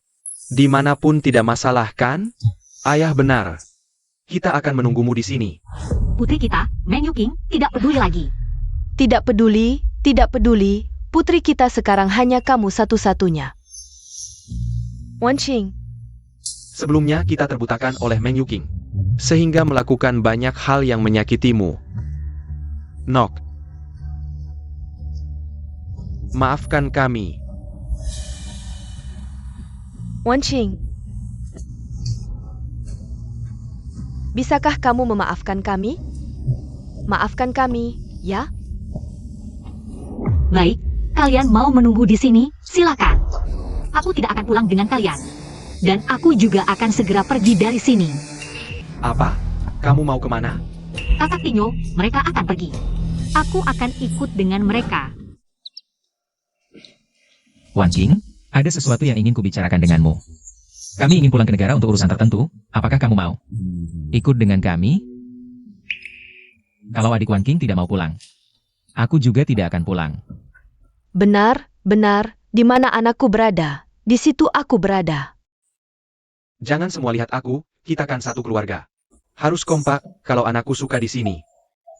Dimanapun tidak masalah kan? Ayah benar. Kita akan menunggumu di sini. Putri kita, Meng Yuking, tidak peduli lagi. Tidak peduli. Putri kita sekarang hanya kamu satu-satunya. Wan Qing, Sebelumnya kita terbutakan oleh Meng Yuking. Sehingga melakukan banyak hal yang menyakitimu. Nok. Maafkan kami. Wan Qing. Bisakah kamu memaafkan kami? Maafkan kami, ya? Baik, kalian mau menunggu di sini, silakan. Aku tidak akan pulang dengan kalian. Dan aku juga akan segera pergi dari sini. Apa? Kamu mau kemana? Kakak Tinyo, mereka akan pergi. Aku akan ikut dengan mereka. Wan King, ada sesuatu yang ingin kubicarakan denganmu. Kami ingin pulang ke negara untuk urusan tertentu. Apakah kamu mau ikut dengan kami? Kalau adik Wan King tidak mau pulang, aku juga tidak akan pulang. Benar. Di mana anakku berada, di situ aku berada. Jangan semua lihat aku, kita kan satu keluarga. Harus kompak kalau anakku suka di sini.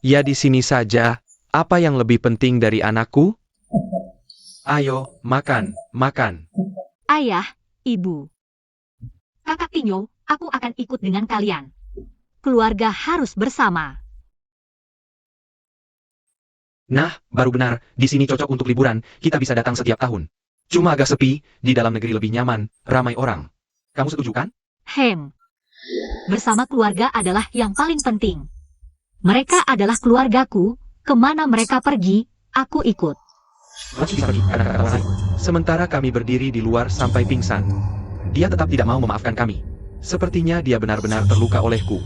Ya di sini saja. Apa yang lebih penting dari anakku? Ayo, makan. Ayah, ibu. Kakak Tinyo, aku akan ikut dengan kalian. Keluarga harus bersama. Nah, baru benar, di sini cocok untuk liburan, kita bisa datang setiap tahun. Cuma agak sepi, di dalam negeri lebih nyaman, ramai orang. Kamu setuju kan? Bersama keluarga adalah yang paling penting. Mereka adalah keluargaku, kemana mereka pergi, aku ikut. Masih bisa pergi karena kata lain. Sementara kami berdiri di luar sampai pingsan. Dia tetap tidak mau memaafkan kami. Sepertinya dia benar-benar terluka olehku.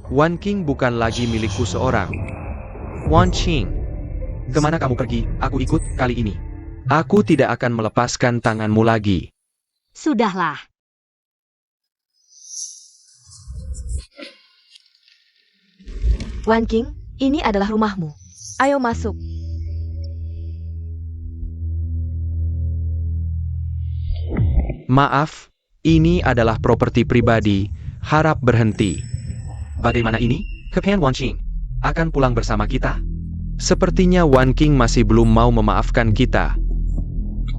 Wan King bukan lagi milikku seorang. Wan Qing, Kemana kamu pergi, aku ikut kali ini. aku tidak akan melepaskan tanganmu lagi. Sudahlah. Wan King, ini adalah rumahmu. Ayo masuk. Maaf, Ini adalah properti pribadi, harap berhenti. Bagaimana ini? Kepen Wan Qing akan pulang bersama kita. Sepertinya Wan King masih belum mau memaafkan kita.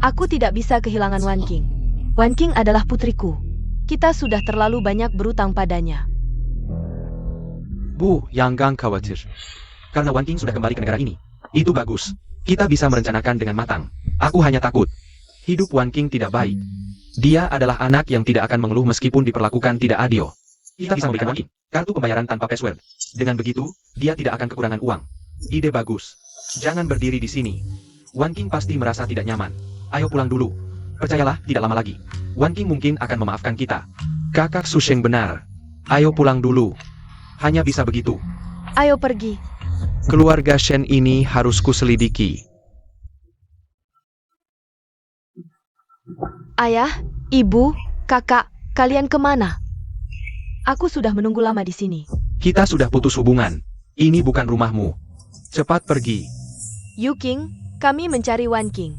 Aku tidak bisa kehilangan Wan King. Wan King adalah putriku. Kita sudah terlalu banyak berutang padanya. Bu, jangan khawatir. Karena Wan King sudah kembali ke negara ini. Itu bagus. Kita bisa merencanakan dengan matang. Aku hanya takut. Hidup Wan King tidak baik. Dia adalah anak yang tidak akan mengeluh meskipun diperlakukan tidak adil. Kita bisa memberikan Wan King kartu pembayaran tanpa password. Dengan begitu, dia tidak akan kekurangan uang. Ide bagus. Jangan berdiri di sini. Wan King pasti merasa tidak nyaman. Ayo pulang dulu. Percayalah, tidak lama lagi. Wan King mungkin akan memaafkan kita. Kakak Susheng benar. Ayo pulang dulu. Hanya bisa begitu. Ayo pergi. Keluarga Shen ini harus kuselidiki. Ayah, ibu, kakak, kalian kemana? Aku sudah menunggu lama di sini. Kita sudah putus hubungan. Ini bukan rumahmu. Cepat pergi. Yu King, kami mencari Wan King.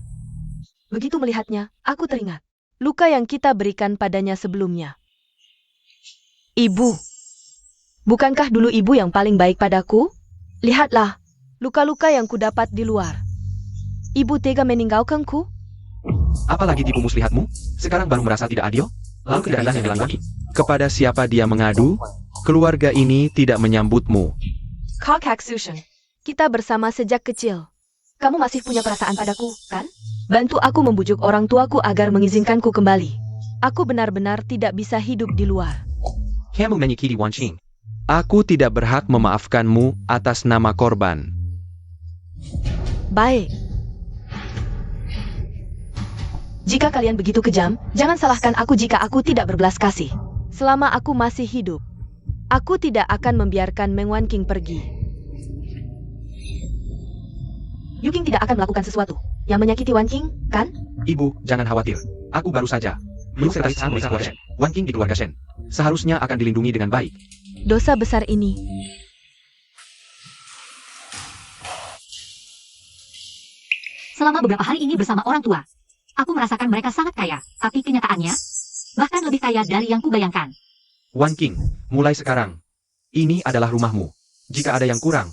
Begitu melihatnya, aku teringat luka yang kita berikan padanya sebelumnya. Ibu, bukankah dulu ibu yang paling baik padaku? Lihatlah, luka-luka yang kudapat di luar. Ibu tega meninggalkanku? Apalagi tipu muslihatmu? Sekarang baru merasa tidak adil? Lalu tidak yang bilang lagi. Kepada siapa dia mengadu? Keluarga ini tidak menyambutmu. Kakak Susheng, kita bersama sejak kecil. Kamu masih punya perasaan padaku, kan? Bantu aku membujuk orang tuaku agar mengizinkanku kembali. Aku benar-benar tidak bisa hidup di luar. Kamu menyakiti Wan Qing. Aku tidak berhak memaafkanmu atas nama korban. Baik. Jika kalian begitu kejam, jangan salahkan aku jika aku tidak berbelas kasih. Selama aku masih hidup, aku tidak akan membiarkan Meng Wan King pergi. Yu King tidak akan melakukan sesuatu yang menyakiti Wan King, kan? Ibu, jangan khawatir. Aku baru saja menyekretaris keluarga Shen. Wan King di keluarga Shen. Seharusnya akan dilindungi dengan baik. Dosa besar ini. Selama beberapa hari ini bersama orang tua, aku merasakan mereka sangat kaya, tapi kenyataannya bahkan lebih kaya dari yang kubayangkan. Wan King, mulai sekarang, ini adalah rumahmu. Jika ada yang kurang,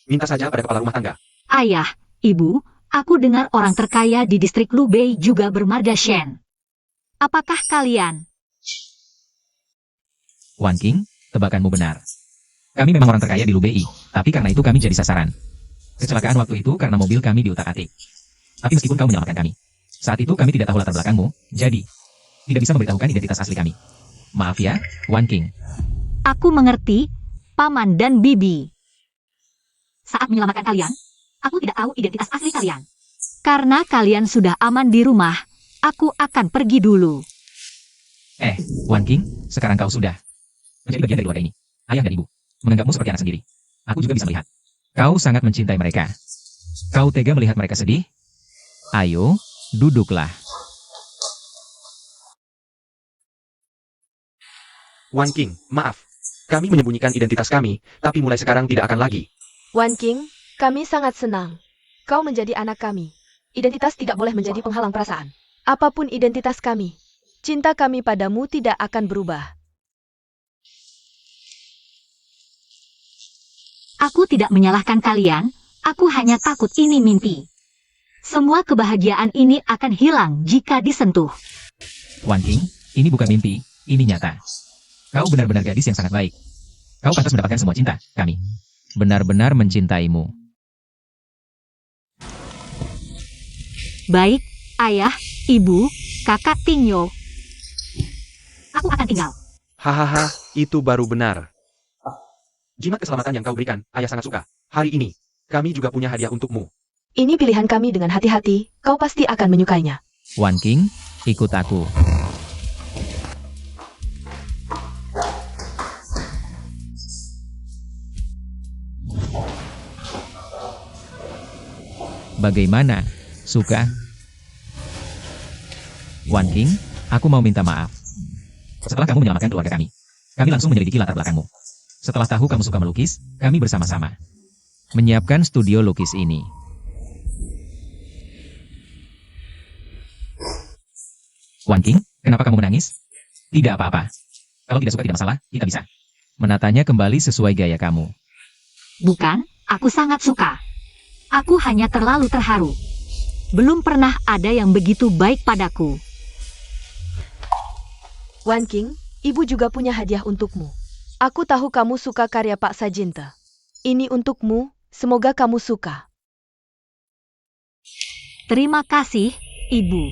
minta saja pada kepala rumah tangga. Ayah, ibu, aku dengar orang terkaya di distrik Lubei juga bermarga Shen. Apakah kalian? Wan King, tebakanmu benar. Kami memang orang terkaya di Lubei, tapi karena itu kami jadi sasaran. Kecelakaan waktu itu karena mobil kami diutak-atik. Tapi meskipun kau menyelamatkan kami, saat itu kami tidak tahu latar belakangmu, jadi tidak bisa memberitahukan identitas asli kami. Maaf ya, Wan King. Aku mengerti, Paman dan Bibi. Saat menyelamatkan kalian, aku tidak tahu identitas asli kalian. Karena kalian sudah aman di rumah, aku akan pergi dulu. Wan King, sekarang kau sudah menjadi bagian dari keluarga ini. Ayah dan ibu menganggapmu seperti anak sendiri. Aku juga bisa melihat. Kau sangat mencintai mereka. Kau tega melihat mereka sedih? Ayo, duduklah. Wan King, maaf. Kami menyembunyikan identitas kami, tapi mulai sekarang tidak akan lagi. Wan King, kami sangat senang. Kau menjadi anak kami. Identitas tidak boleh menjadi penghalang perasaan. Apapun identitas kami, cinta kami padamu tidak akan berubah. Aku tidak menyalahkan kalian, aku hanya takut ini mimpi. Semua kebahagiaan ini akan hilang jika disentuh. Wan King, ini bukan mimpi, ini nyata. Kau benar-benar gadis yang sangat baik. Kau pantas mendapatkan semua cinta kami. Benar-benar mencintaimu. Baik, ayah, ibu, kakak Tingyo. Aku akan tinggal. Hahaha, itu baru benar. Jimat keselamatan yang kau berikan, ayah sangat suka. Hari ini, kami juga punya hadiah untukmu. Ini pilihan kami dengan hati-hati, kau pasti akan menyukainya. Wan King, ikut aku. Bagaimana? Suka? Wan King, aku mau minta maaf. Setelah kamu menyelamatkan keluarga kami langsung menyelidiki latar belakangmu. Setelah tahu kamu suka melukis, kami bersama-sama menyiapkan studio lukis ini. Wan King, kenapa kamu menangis? Tidak apa-apa. Kalau tidak suka tidak masalah, kita bisa. Menatanya kembali sesuai gaya kamu. Bukan, aku sangat suka. Aku hanya terlalu terharu. Belum pernah ada yang begitu baik padaku. Wan King, ibu juga punya hadiah untukmu. Aku tahu kamu suka karya Pak Sajinta. Ini untukmu, semoga kamu suka. Terima kasih, Ibu.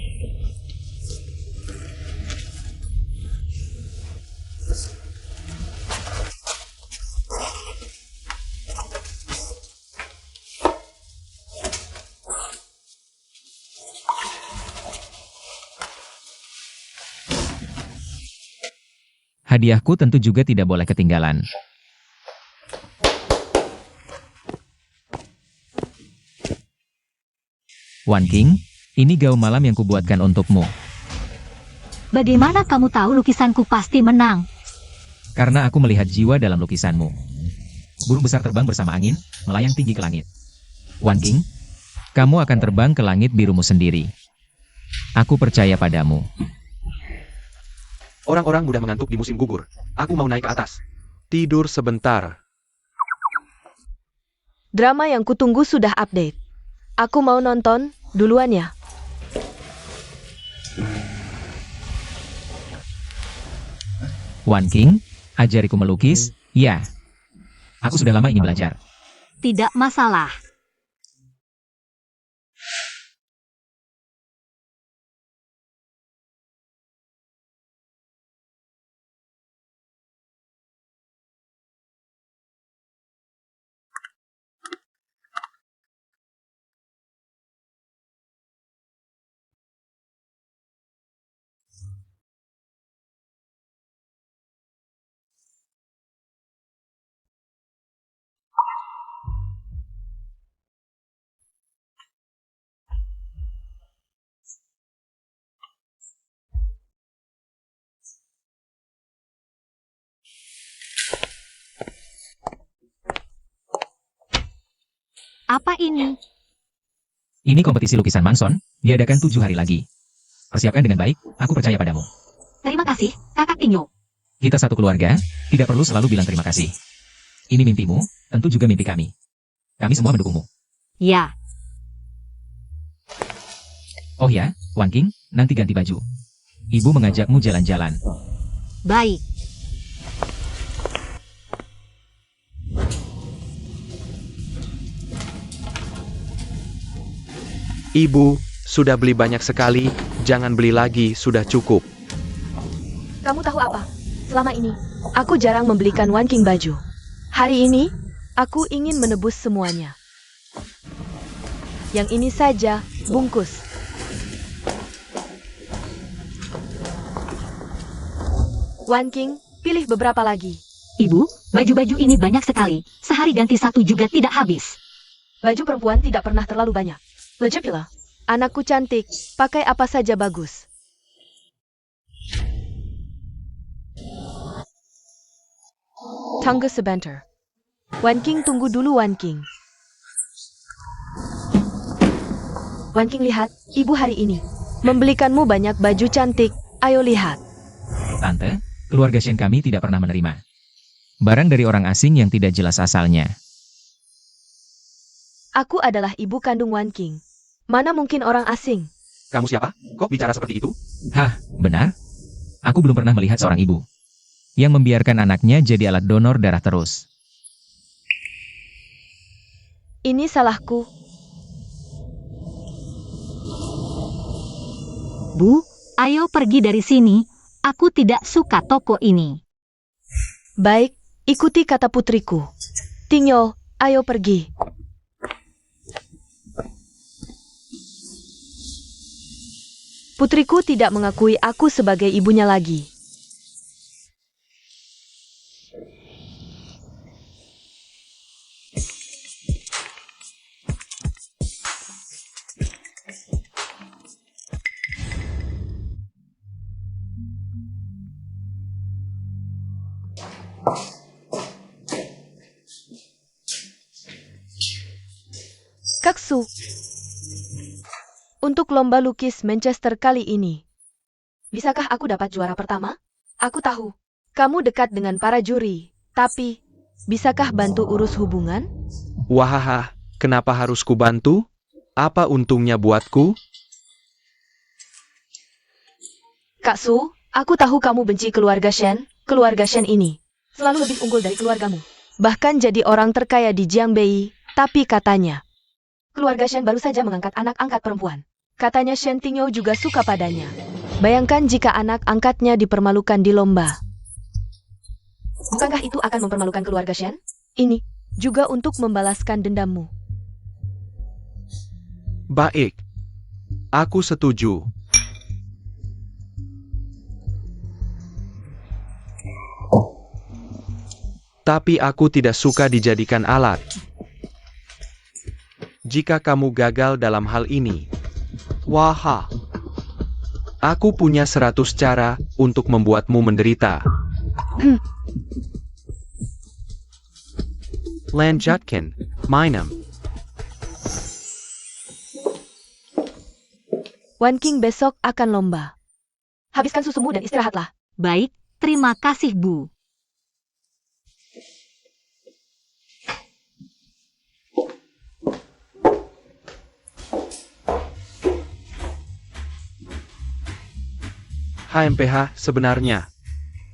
Hadiahku tentu juga tidak boleh ketinggalan. Wan King, ini gaun malam yang kubuatkan untukmu. Bagaimana kamu tahu lukisanku pasti menang? Karena aku melihat jiwa dalam lukisanmu. Burung besar terbang bersama angin, melayang tinggi ke langit. Wan King, kamu akan terbang ke langit birumu sendiri. Aku percaya padamu. Orang-orang mudah mengantuk di musim gugur. Aku mau naik ke atas. Tidur sebentar. Drama yang kutunggu sudah update. Aku mau nonton, duluan ya. Wan King, ajariku melukis, ya. Aku sudah lama ingin belajar. Tidak masalah. Apa ini? Ini kompetisi lukisan Manson, diadakan 7 hari lagi. Persiapkan dengan baik, aku percaya padamu. Terima kasih, Kakak Tinyo. Kita satu keluarga, tidak perlu selalu bilang terima kasih. Ini mimpimu, tentu juga mimpi kami. Kami semua mendukungmu. Ya, Oh ya, Wan King, nanti ganti baju. Ibu mengajakmu jalan-jalan. baik. Ibu, sudah beli banyak sekali, jangan beli lagi, sudah cukup. Kamu tahu apa? Selama ini, aku jarang membelikan Wan King baju. Hari ini, aku ingin menebus semuanya. Yang ini saja, bungkus. Wan King, pilih beberapa lagi. Ibu, baju-baju ini banyak sekali. Sehari ganti satu juga tidak habis. Baju perempuan tidak pernah terlalu banyak. Lejepila. Anakku cantik, pakai apa saja bagus. Tunggu sebentar. Wan King, tunggu dulu Wan King. Wan King, lihat, ibu hari ini membelikanmu banyak baju cantik. Ayo lihat. Tante, keluarga Shen kami tidak pernah menerima barang dari orang asing yang tidak jelas asalnya. Aku adalah ibu kandung Wan King. Mana mungkin orang asing? Kamu siapa? Kok bicara seperti itu? Hah, benar? Aku belum pernah melihat seorang ibu yang membiarkan anaknya jadi alat donor darah terus. Ini salahku. Bu, ayo pergi dari sini. Aku tidak suka toko ini. Baik, ikuti kata putriku. Tinyo, ayo pergi. Putriku tidak mengakui aku sebagai ibunya lagi. Kaksu. Untuk lomba lukis Manchester kali ini, bisakah aku dapat juara pertama? Aku tahu. Kamu dekat dengan para juri. Tapi, bisakah bantu urus hubungan? Wahaha, kenapa harus ku bantu? Apa untungnya buatku? Kak Su, aku tahu kamu benci keluarga Shen. Keluarga Shen ini selalu lebih unggul dari keluargamu. Bahkan jadi orang terkaya di Jiangbei. Tapi katanya, keluarga Shen baru saja mengangkat anak angkat perempuan. Katanya Shen Tingyou juga suka padanya. Bayangkan jika anak angkatnya dipermalukan di lomba. Bukankah itu akan mempermalukan keluarga Shen? Ini juga untuk membalaskan dendammu. Baik. Aku setuju. Tapi aku tidak suka dijadikan alat. Jika kamu gagal dalam hal ini, waha, aku punya 100 cara untuk membuatmu menderita. Lanjutkan, minum. Wan King besok akan lomba. Habiskan susumu dan istirahatlah. Baik, terima kasih Bu. HMPH, sebenarnya.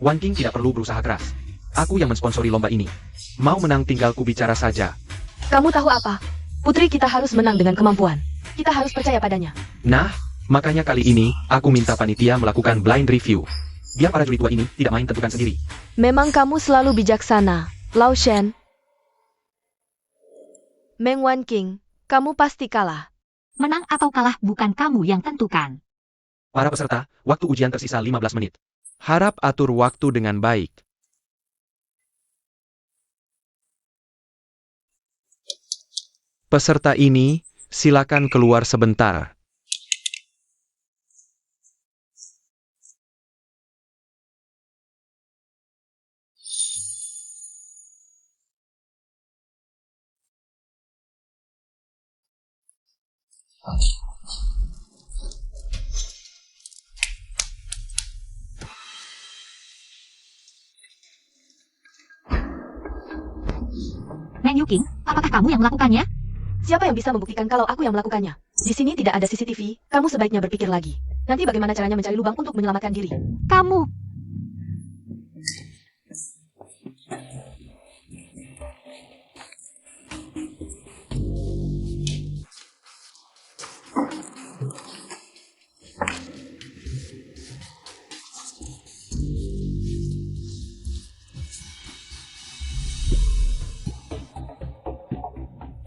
Wan King tidak perlu berusaha keras. Aku yang mensponsori lomba ini. Mau menang tinggal ku bicara saja. Kamu tahu apa? Putri kita harus menang dengan kemampuan. Kita harus percaya padanya. Nah, makanya kali ini, aku minta panitia melakukan blind review. Biar para juri tua ini tidak main tentukan sendiri. Memang kamu selalu bijaksana, Lao Shen. Meng Wan King, kamu pasti kalah. Menang atau kalah bukan kamu yang tentukan. Para peserta, waktu ujian tersisa 15 menit. Harap atur waktu dengan baik. Peserta ini, silakan keluar sebentar. Meng Yuking, apakah kamu yang melakukannya? Siapa yang bisa membuktikan kalau aku yang melakukannya? Di sini tidak ada CCTV, kamu sebaiknya berpikir lagi. Nanti bagaimana caranya mencari lubang untuk menyelamatkan diri? Kamu.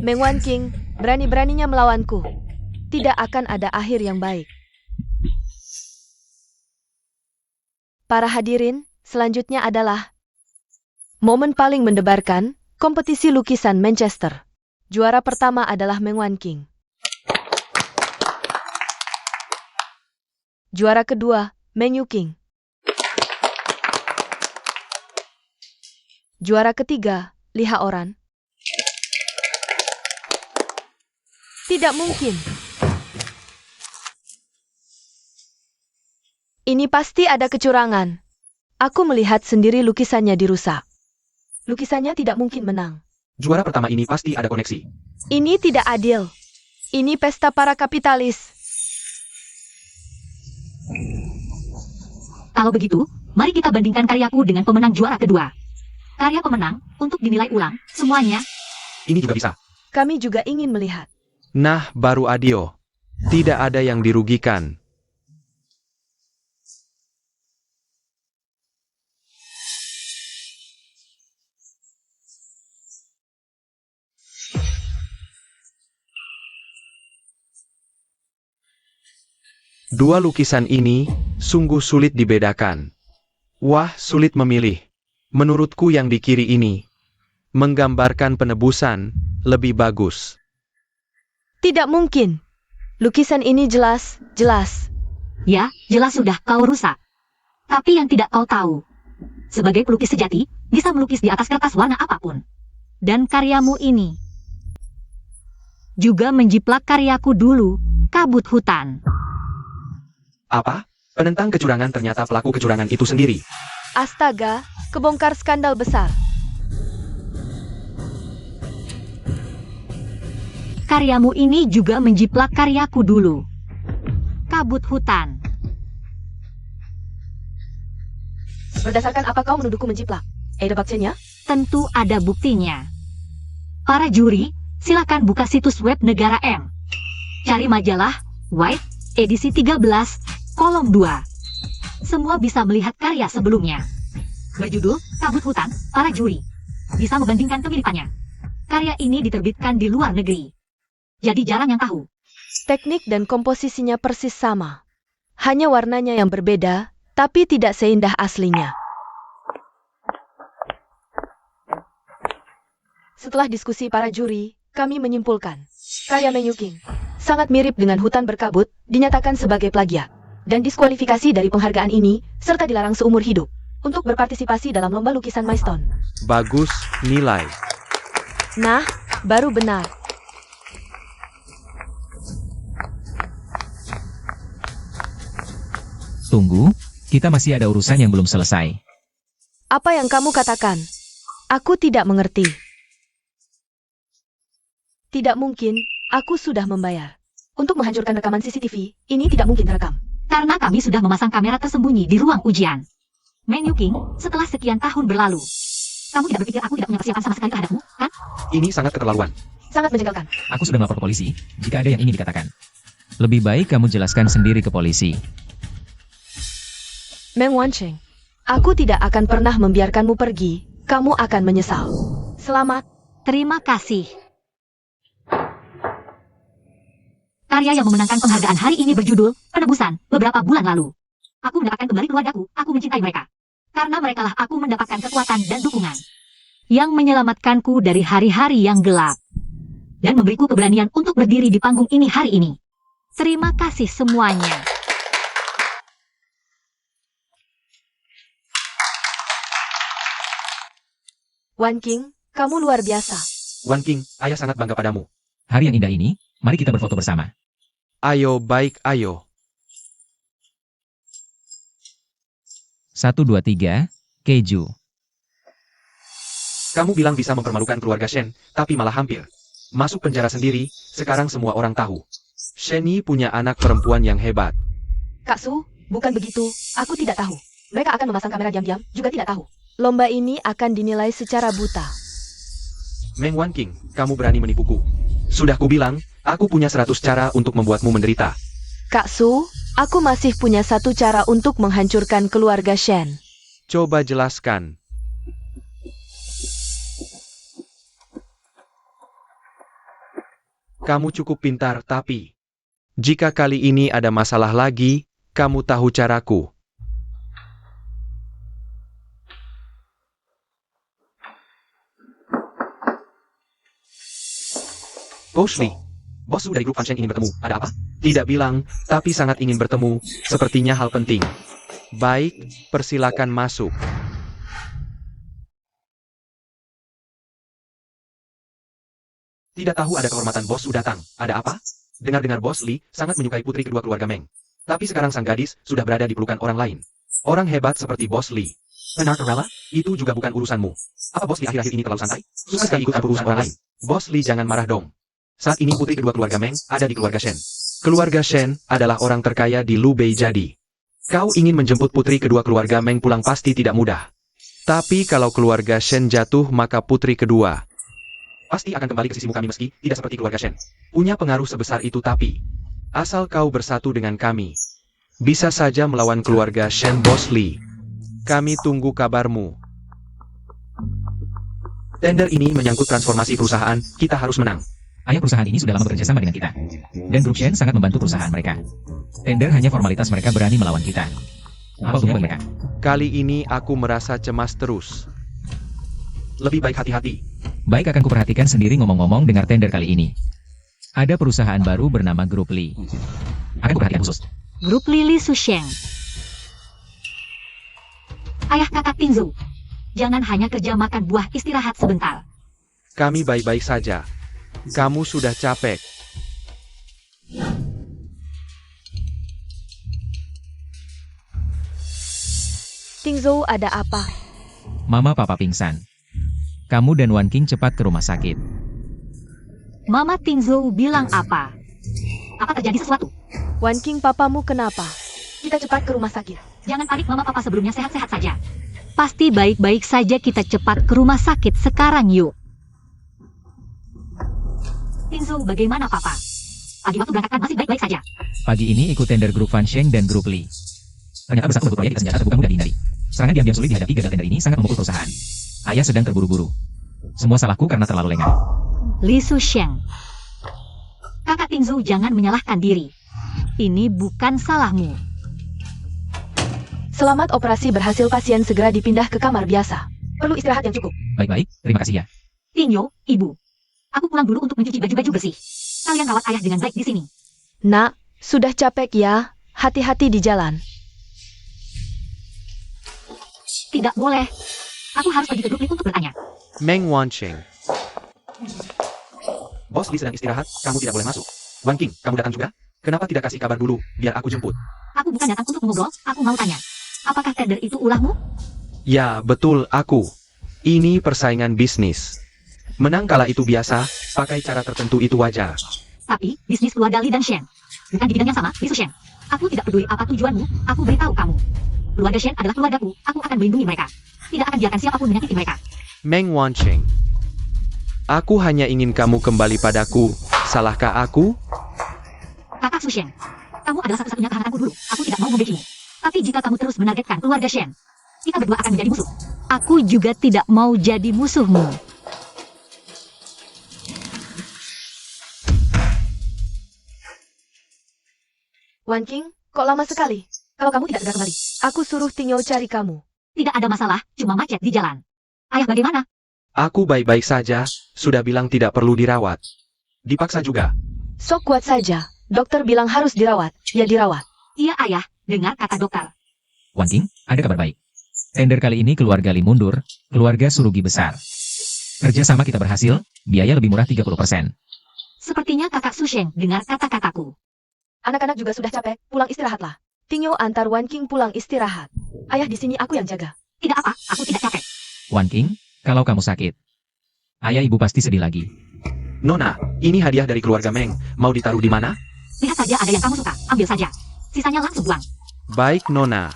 Meng Wan King, berani-beraninya melawanku. Tidak akan ada akhir yang baik. Para hadirin, selanjutnya adalah momen paling mendebarkan, kompetisi lukisan Manchester. Juara pertama adalah Meng Wan King. Juara kedua, Meng Yuking. Juara ketiga, Li Haoran. Tidak mungkin. Ini pasti ada kecurangan. Aku melihat sendiri lukisannya dirusak. Lukisannya tidak mungkin menang. Juara pertama ini pasti ada koneksi. Ini tidak adil. Ini pesta para kapitalis. Kalau begitu, mari kita bandingkan karyaku dengan pemenang juara kedua. Karya pemenang, untuk dinilai ulang, semuanya. Ini juga bisa. Kami juga ingin melihat. Nah, baru adio. Tidak ada yang dirugikan. Dua lukisan ini sungguh sulit dibedakan. Wah, sulit memilih. Menurutku yang di kiri ini menggambarkan penebusan lebih bagus. Tidak mungkin. Lukisan ini jelas. Ya, jelas sudah kau rusak. Tapi yang tidak kau tahu, sebagai pelukis sejati, bisa melukis di atas kertas warna apapun. Dan karyamu ini juga menjiplak karyaku dulu, kabut hutan. Apa? Penentang kecurangan ternyata pelaku kecurangan itu sendiri. Astaga, kebongkar skandal besar. Karyamu ini juga menjiplak karyaku dulu. Kabut hutan. Berdasarkan apa kau menuduhku menjiplak? Ada buktinya? Tentu ada buktinya. Para juri, silakan buka situs web Negara M. Cari majalah White, edisi 13, kolom 2. Semua bisa melihat karya sebelumnya. Berjudul Kabut Hutan, para juri. Bisa membandingkan kemiripannya. Karya ini diterbitkan di luar negeri. Jadi jarang yang tahu. Teknik dan komposisinya persis sama. Hanya warnanya yang berbeda, tapi tidak seindah aslinya. Setelah diskusi para juri, kami menyimpulkan, karya Meng Yuking sangat mirip dengan hutan berkabut, dinyatakan sebagai plagiat, dan diskualifikasi dari penghargaan ini, serta dilarang seumur hidup, untuk berpartisipasi dalam lomba lukisan milestone. Bagus, nilai. Nah, baru benar. Tunggu, kita masih ada urusan yang belum selesai. Apa yang kamu katakan? Aku tidak mengerti. Tidak mungkin, aku sudah membayar. Untuk menghancurkan rekaman CCTV, ini tidak mungkin terekam. Karena kami sudah memasang kamera tersembunyi di ruang ujian. Meng Yuking, setelah sekian tahun berlalu. Kamu tidak berpikir aku tidak punya persiapan sama sekali terhadapmu, kan? Ini sangat keterlaluan. Sangat menjengkelkan. Aku sudah melapor ke polisi, jika ada yang ingin dikatakan. Lebih baik kamu jelaskan sendiri ke polisi. Meng Wancheng, aku tidak akan pernah membiarkanmu pergi. Kamu akan menyesal. Selamat. Terima kasih. Karya yang memenangkan penghargaan hari ini berjudul Penebusan beberapa bulan lalu. Aku mendapatkan kembali keluargaku, aku mencintai mereka. Karena merekalah aku mendapatkan kekuatan dan dukungan. Yang menyelamatkanku dari hari-hari yang gelap. Dan memberiku keberanian untuk berdiri di panggung ini hari ini. Terima kasih semuanya. Wan King, kamu luar biasa. Wan King, ayah sangat bangga padamu. Hari yang indah ini, mari kita berfoto bersama. Ayo, baik, ayo. 1, 2, 3, keju. Kamu bilang bisa mempermalukan keluarga Shen, tapi malah hampir masuk penjara sendiri, sekarang semua orang tahu. Shen Yi punya anak perempuan yang hebat. Kak Su, bukan begitu. Aku tidak tahu. Mereka akan memasang kamera diam-diam, juga tidak tahu. Lomba ini akan dinilai secara buta. Meng Wan King, kamu berani menipuku. Sudah kubilang, aku punya 100 cara untuk membuatmu menderita. Kak Su, aku masih punya satu cara untuk menghancurkan keluarga Shen. Coba jelaskan. Kamu cukup pintar, tapi jika kali ini ada masalah lagi, kamu tahu caraku. Bos Lee, bos Su dari grup Fan Shen ingin bertemu, ada apa? Tidak bilang, tapi sangat ingin bertemu, sepertinya hal penting. Baik, persilakan masuk. Tidak tahu ada kehormatan bos Su datang, ada apa? Dengar-dengar bos Lee sangat menyukai putri kedua keluarga Meng. Tapi sekarang sang gadis sudah berada di pelukan orang lain. Orang hebat seperti bos Lee. Benar, Corella? Itu juga bukan urusanmu. Apa bos Lee akhir-akhir ini terlalu santai? Suka sekali ikut campur urusan orang lain. Bos Lee jangan marah dong. Saat ini putri kedua keluarga Meng ada di keluarga Shen. Keluarga Shen adalah orang terkaya di Lubei jadi. Kau ingin menjemput putri kedua keluarga Meng pulang pasti tidak mudah. Tapi kalau keluarga Shen jatuh maka putri kedua Pasti akan kembali ke sisimu kami meski tidak seperti keluarga Shen. punya pengaruh sebesar itu tapi asal kau bersatu dengan kami, bisa saja melawan keluarga Shen Bos Lee. Kami tunggu kabarmu. Tender ini menyangkut transformasi perusahaan, kita harus menang. Ayah perusahaan ini sudah lama bekerja sama dengan kita. Dan grup Shen sangat membantu perusahaan mereka. Tender hanya formalitas mereka berani melawan kita. Apa untungnya bagi mereka? Kali ini aku merasa cemas terus. Lebih baik hati-hati. Baik, akan kuperhatikan sendiri. Ngomong-ngomong, dengar tender kali ini. Ada perusahaan baru bernama Grup Lee. Akan kuperhatikan khusus. Grup Lili Susheng. Ayah kakak Tinzu. Jangan hanya kerja makan buah, istirahat sebentar. Kami baik-baik saja. Kamu sudah capek. Tingzhou, ada apa? Mama papa pingsan. Kamu dan Wan King cepat ke rumah sakit. Mama Tingzhou bilang apa? Apa terjadi sesuatu? Wan King, papamu kenapa? Kita cepat ke rumah sakit. Jangan panik, Mama Papa sebelumnya sehat-sehat saja. Pasti baik-baik saja, kita cepat ke rumah sakit sekarang yuk. Tingzhou, bagaimana Papa? Pagi waktu berangkat kan masih baik-baik saja. Pagi ini ikut tender grup Fan Sheng dan grup Li. Ternyata bersatu proyek ikat senjata terbuka mudah dihindari. Serangan diam-diam sulit dihadapi, gagal tender ini sangat memukul perusahaan. Ayah sedang terburu-buru. Semua salahku karena terlalu lengah. Li Susheng. Kakak Tingzhou, jangan menyalahkan diri. Ini bukan salahmu. Selamat operasi berhasil, pasien segera dipindah ke kamar biasa. Perlu istirahat yang cukup. Baik-baik, terima kasih ya. Tingyo, Ibu. Aku pulang dulu untuk mencuci baju-baju bersih. Kalian rawat ayah dengan baik di sini. Nak, sudah capek ya? Hati-hati di jalan. Tidak boleh. Aku harus pergi ke grup Li untuk bertanya. Meng Wanqing. Bos Li sedang istirahat, kamu tidak boleh masuk. Wan King, kamu datang juga? Kenapa tidak kasih kabar dulu, biar aku jemput? Aku bukan datang untuk mengobrol, aku mau tanya. Apakah tender itu ulahmu? Ya, betul, aku. Ini persaingan bisnis. Menang kalah itu biasa, pakai cara tertentu itu wajar. Tapi, bisnis keluarga Li dan Shen. Bukan di bidang yang sama, Li Susheng. Aku tidak peduli apa tujuanmu, aku beritahu kamu. Keluarga Shen adalah keluargaku, aku akan melindungi mereka. Tidak akan biarkan siapapun menyakiti mereka. Meng Wanqing. Aku hanya ingin kamu kembali padaku. Salahkah aku? Kakak Susheng, kamu adalah satu-satunya kehanggatanku dulu. Aku tidak mau membencimu. Tapi jika kamu terus menargetkan keluarga Shen, kita berdua akan menjadi musuh. Aku juga tidak mau jadi musuhmu. Wan King, kok lama sekali? Kalau kamu tidak segera kembali, Aku suruh Tingyo cari kamu. tidak ada masalah, cuma macet di jalan. Ayah bagaimana? Aku baik-baik saja, sudah bilang tidak perlu dirawat. Dipaksa juga. Sok kuat saja. Dokter bilang harus dirawat. Ya dirawat. Iya ayah, dengar kata dokter. Wan King, ada kabar baik. Tender kali ini keluarga Li mundur, keluarga Surugi besar. Kerjasama kita berhasil, biaya lebih murah 30%. Sepertinya kakak Susheng dengar kata-kataku. Anak-anak juga sudah capek, pulang istirahatlah. Tingyo antar Wan King pulang istirahat. Ayah di sini, aku yang jaga. Tidak apa, aku tidak capek. Wan King, kalau kamu sakit, ayah ibu pasti sedih lagi. Nona, ini hadiah dari keluarga Meng. Mau ditaruh di mana? Lihat saja ada yang kamu suka, ambil saja. Sisanya langsung buang. Baik, Nona.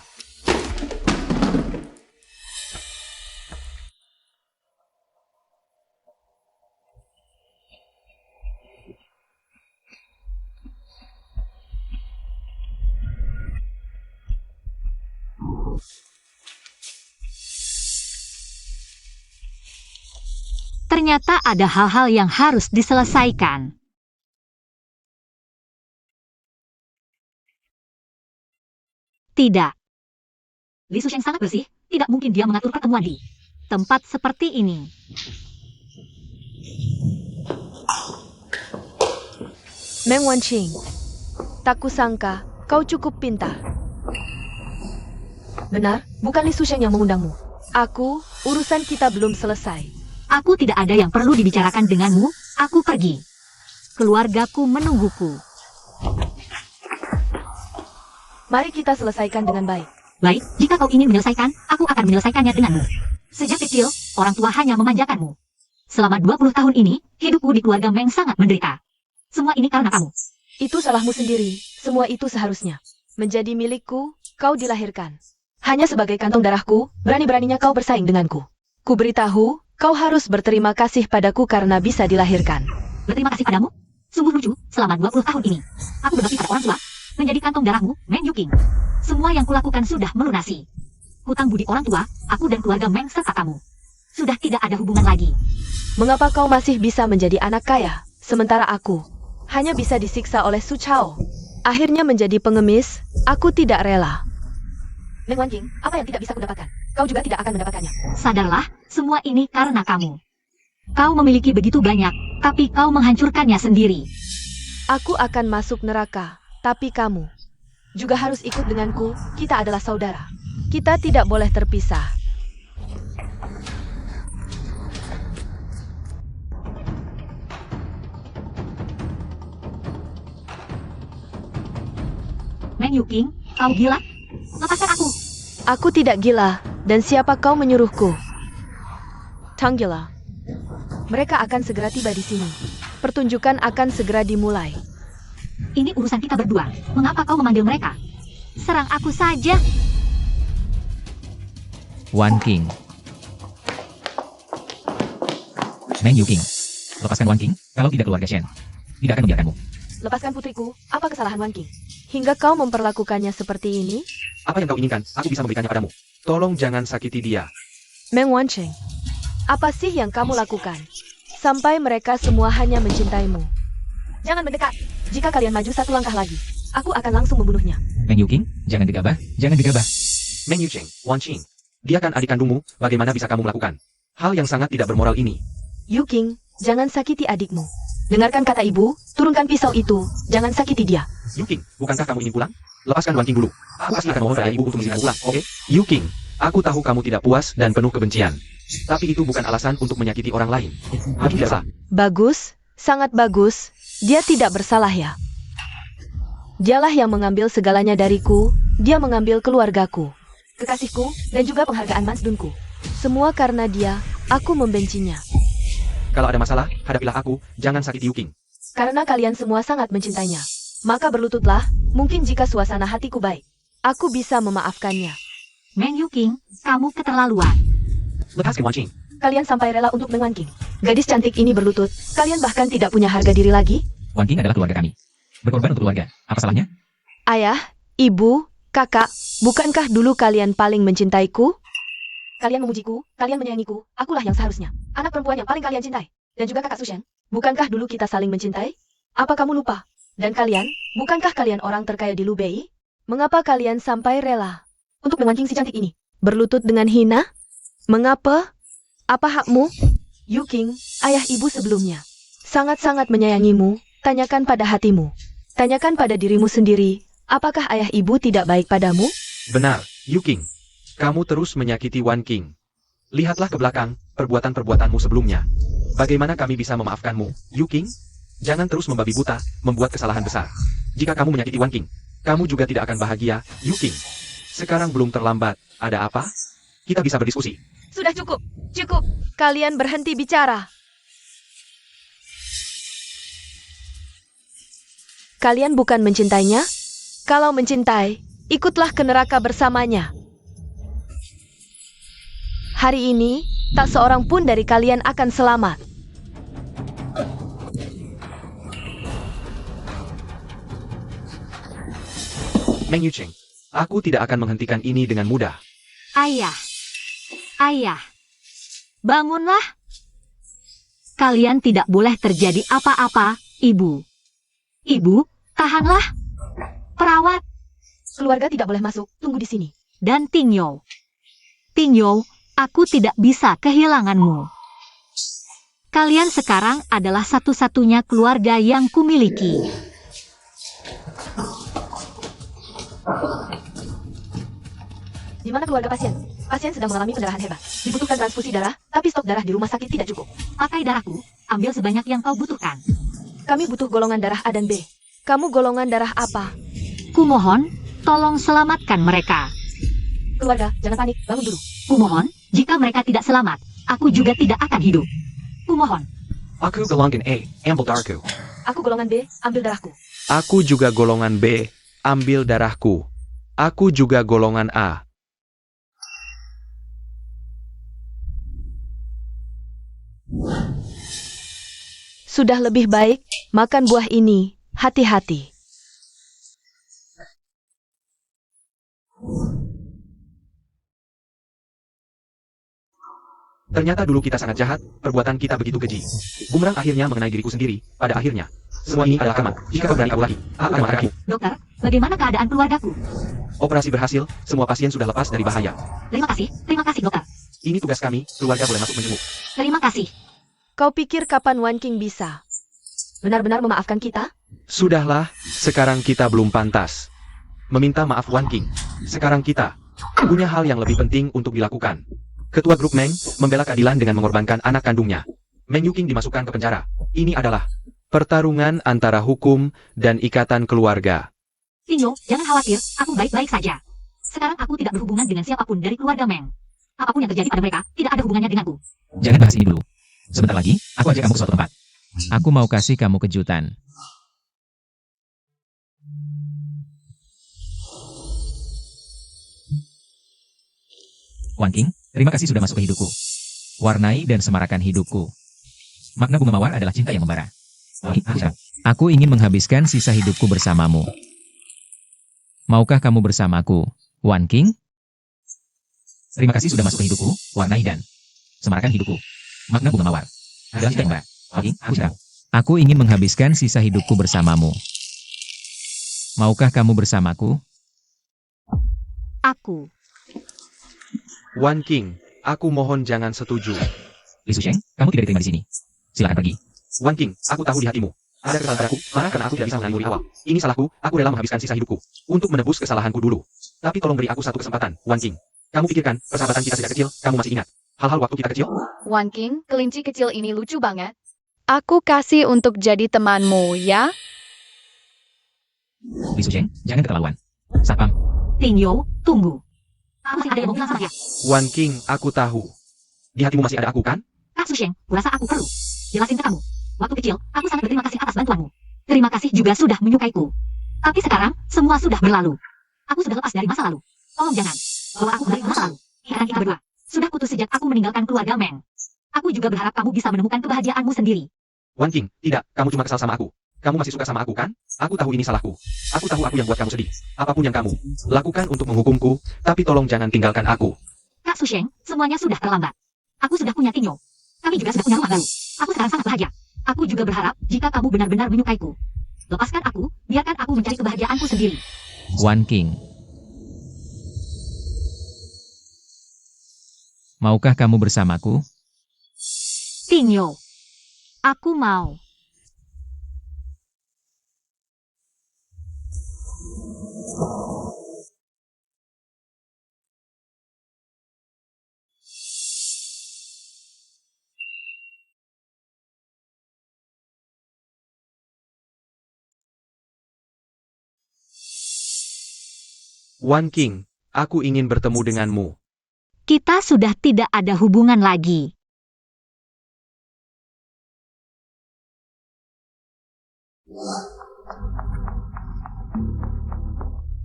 Ternyata ada hal-hal yang harus diselesaikan. Tidak. Li Susheng sangat bersih, tidak mungkin dia mengatur pertemuan di tempat seperti ini. Meng Wanqing, tak kusangka kau cukup pintar. Benar, bukan Li Susheng yang mengundangmu. Aku, urusan kita belum selesai. Aku tidak ada yang perlu dibicarakan denganmu, aku pergi. Keluargaku menungguku. Mari kita selesaikan dengan baik. Baik, jika kau ingin menyelesaikan, aku akan menyelesaikannya denganmu. Sejak kecil, orang tua hanya memanjakanmu. Selama 20 tahun ini, hidupku di keluarga Meng sangat menderita. Semua ini karena kamu. Itu salahmu sendiri. Semua itu seharusnya menjadi milikku. Kau dilahirkan hanya sebagai kantong darahku. Berani-beraninya kau bersaing denganku. Ku beritahu, kau harus berterima kasih padaku karena bisa dilahirkan. Berterima kasih padamu? Sungguh lucu, selama 20 tahun ini, aku berbakti pada orang tua, menjadi kantong darahmu, Meng Yuking. Semua yang kulakukan sudah melunasi. Hutang budi orang tua, aku dan keluarga Meng serta kamu. Sudah tidak ada hubungan lagi. Mengapa kau masih bisa menjadi anak kaya, sementara aku hanya bisa disiksa oleh Su Chao? Akhirnya menjadi pengemis, aku tidak rela. Meng Wanqing, apa yang tidak bisa kudapatkan? Kau juga tidak akan mendapatkannya. Sadarlah, semua ini karena kamu. Kau memiliki begitu banyak, tapi kau menghancurkannya sendiri. Aku akan masuk neraka, tapi kamu juga harus ikut denganku. Kita adalah saudara. Kita tidak boleh terpisah. Meng Yuking, kau gila? Lepaskan aku. Aku tidak gila, dan siapa kau menyuruhku? Tang gila. Mereka akan segera tiba di sini. Pertunjukan akan segera dimulai. Ini urusan kita berdua. Mengapa kau memanggil mereka? Serang aku saja. Wan King. Meng Yuking. Lepaskan Wan King, kalau tidak keluarga Shen tidak akan membiarkanmu. Lepaskan putriku, apa kesalahan Wan King? Hingga kau memperlakukannya seperti ini? Apa yang kau inginkan, aku bisa memberikannya padamu. Tolong jangan sakiti dia. Meng Wancheng, apa sih yang kamu lakukan? Sampai mereka semua hanya mencintaimu. Jangan mendekat. Jika kalian maju satu langkah lagi, aku akan langsung membunuhnya. Meng Yuking, jangan gegabah, jangan gegabah. Meng Yucheng, Wan Qing. Dia kan adik kandungmu, bagaimana bisa kamu melakukan hal yang sangat tidak bermoral ini? Yu King, jangan sakiti adikmu. Dengarkan kata ibu, turunkan pisau itu, jangan sakiti dia. Yuking, bukankah kamu ingin pulang? Lepaskan Wan Qing dulu. Aku pasti akan mohon pada ibu untuk mengizinkan pulang, oke? Yuking, aku tahu kamu tidak puas dan penuh kebencian. Tapi itu bukan alasan untuk menyakiti orang lain. Aku tidak salah. Bagus, sangat bagus. Dia tidak bersalah ya. Dialah yang mengambil segalanya dariku, dia mengambil keluargaku, kekasihku, dan juga penghargaan Mansdunku. Semua karena dia, aku membencinya. Kalau ada masalah, hadapilah aku, jangan sakiti Yuking. Karena kalian semua sangat mencintainya. Maka berlututlah, mungkin jika suasana hatiku baik, aku bisa memaafkannya. Meng Yuking, kamu keterlaluan. Lepaskan Wan Qing. Kalian sampai rela untuk Meng Wan King. Gadis cantik ini berlutut, kalian bahkan tidak punya harga diri lagi? Wan King adalah keluarga kami. Berkorban untuk keluarga, apa salahnya? Ayah, ibu, kakak, bukankah dulu kalian paling mencintaiku? Kalian memujiku, kalian menyayangiku, akulah yang seharusnya. Anak perempuan yang paling kalian cintai. Dan juga kakak Sushen. Bukankah dulu kita saling mencintai? Apa kamu lupa? Dan kalian, bukankah kalian orang terkaya di Lubei? Mengapa kalian sampai rela untuk mengancing si cantik ini? Berlutut dengan hina? Mengapa? Apa hakmu? Yu King, ayah ibu sebelumnya sangat-sangat menyayangimu. Tanyakan pada hatimu. Tanyakan pada dirimu sendiri, apakah ayah ibu tidak baik padamu? Benar, Yuking. Kamu terus menyakiti Wan King. Lihatlah ke belakang, perbuatan-perbuatanmu sebelumnya. Bagaimana kami bisa memaafkanmu, Yuking? Jangan terus membabi buta, membuat kesalahan besar. Jika kamu menyakiti Wan King, kamu juga tidak akan bahagia, Yuking. Sekarang belum terlambat, ada apa? Kita bisa berdiskusi. Sudah cukup, cukup. Kalian berhenti bicara. Kalian bukan mencintainya? Kalau mencintai, ikutlah ke neraka bersamanya. Hari ini, tak seorang pun dari kalian akan selamat. Meng Yucheng, aku tidak akan menghentikan ini dengan mudah. Ayah. Ayah. Bangunlah. Kalian tidak boleh terjadi apa-apa, Ibu. Ibu, tahanlah. Perawat. Keluarga tidak boleh masuk, tunggu di sini. Dan Tingyo. Tingyo, aku tidak bisa kehilanganmu. Kalian sekarang adalah satu-satunya keluarga yang kumiliki. Di mana keluarga pasien? Pasien sedang mengalami pendarahan hebat. Dibutuhkan transfusi darah, tapi stok darah di rumah sakit tidak cukup. Pakai darahku, ambil sebanyak yang kau butuhkan. Kami butuh golongan darah A dan B. Kamu golongan darah apa? Kumohon, tolong selamatkan mereka. Keluarga, jangan panik, bangun dulu. Kumohon, jika mereka tidak selamat, aku juga tidak akan hidup. Kumohon. Aku golongan A, ambil darahku. Aku golongan B, ambil darahku. Aku juga golongan B, ambil darahku. Aku juga golongan A. Sudah lebih baik, makan buah ini, hati-hati. Ternyata dulu kita sangat jahat, perbuatan kita begitu keji. Bumerang akhirnya mengenai diriku sendiri, pada akhirnya. Semua ini adalah karma. Jika kau berani kabur lagi, aku akan memarahimu. Dokter, bagaimana keadaan keluargaku? Operasi berhasil, semua pasien sudah lepas dari bahaya. Terima kasih dokter. Ini tugas kami, keluarga boleh masuk menjenguk. Terima kasih. Kau pikir kapan Wan King bisa benar-benar memaafkan kita? Sudahlah, sekarang kita belum pantas meminta maaf Wan King. Sekarang kita punya hal yang lebih penting untuk dilakukan. Ketua grup Meng membela keadilan dengan mengorbankan anak kandungnya. Meng Yuking dimasukkan ke penjara. Ini adalah pertarungan antara hukum dan ikatan keluarga. Tingyo, jangan khawatir, aku baik-baik saja. Sekarang aku tidak berhubungan dengan siapapun dari keluarga Meng. Apapun yang terjadi pada mereka, tidak ada hubungannya denganku. Jangan bahas ini dulu. Sebentar lagi, aku ajak kamu ke suatu tempat. Aku mau kasih kamu kejutan. Wan King, terima kasih sudah masuk ke hidupku. Warnai dan semarakan hidupku. Makna bunga mawar adalah cinta yang membara. Aku ingin menghabiskan sisa hidupku bersamamu. Maukah kamu bersamaku, Wan King? Terima kasih sudah masuk ke hidupku, warnai dan semarakan hidupku. Makna bunga mawar adalah cinta yang membara. Wan King, aku ingin menghabiskan sisa hidupku bersamamu. Maukah kamu bersamaku? Aku. Wan King, aku mohon jangan setuju. Li Susheng, kamu tidak diterima di sini. Silakan pergi. Wan King, aku tahu di hatimu. Ada kesalahan padaku, marah karena aku tidak bisa mengenali awal. Ini salahku, aku rela menghabiskan sisa hidupku untuk menebus kesalahanku dulu. Tapi tolong beri aku satu kesempatan, Wan King. Kamu pikirkan, persahabatan kita sejak kecil, kamu masih ingat hal-hal waktu kita kecil? Wan King, kelinci kecil ini lucu banget. Aku kasih untuk jadi temanmu, ya? Li Susheng, jangan keterlaluan. Satpam, Tingyo, tunggu. Aku masih ada yang mau bilang sama dia. Wan King, aku tahu. Di hatimu masih ada aku kan? Kak Susheng, kurasa aku perlu jelasin ke kamu. Waktu kecil, aku sangat berterima kasih atas bantuanmu. Terima kasih juga sudah menyukaiku. Tapi sekarang, semua sudah berlalu. Aku sudah lepas dari masa lalu. Tolong jangan bawa aku kembali ke masa lalu. Ikatan kita berdua sudah putus sejak aku meninggalkan keluarga Meng. Aku juga berharap kamu bisa menemukan kebahagiaanmu sendiri. Wan King, tidak, kamu cuma kesal sama aku. Kamu masih suka sama aku kan? Aku tahu ini salahku. Aku tahu aku yang buat kamu sedih. Apapun yang kamu lakukan untuk menghukumku, tapi tolong jangan tinggalkan aku. Kak Susheng, semuanya sudah terlambat. Aku sudah punya Tingyo. Kami juga sudah punya rumah baru. Aku sekarang sangat bahagia. Aku juga berharap jika kamu benar-benar menyukaiku. Lepaskan aku, biarkan aku mencari kebahagiaanku sendiri. Wan King. Maukah kamu bersamaku? Tingyo. Aku mau. Wan King, aku ingin bertemu denganmu. Kita sudah tidak ada hubungan lagi.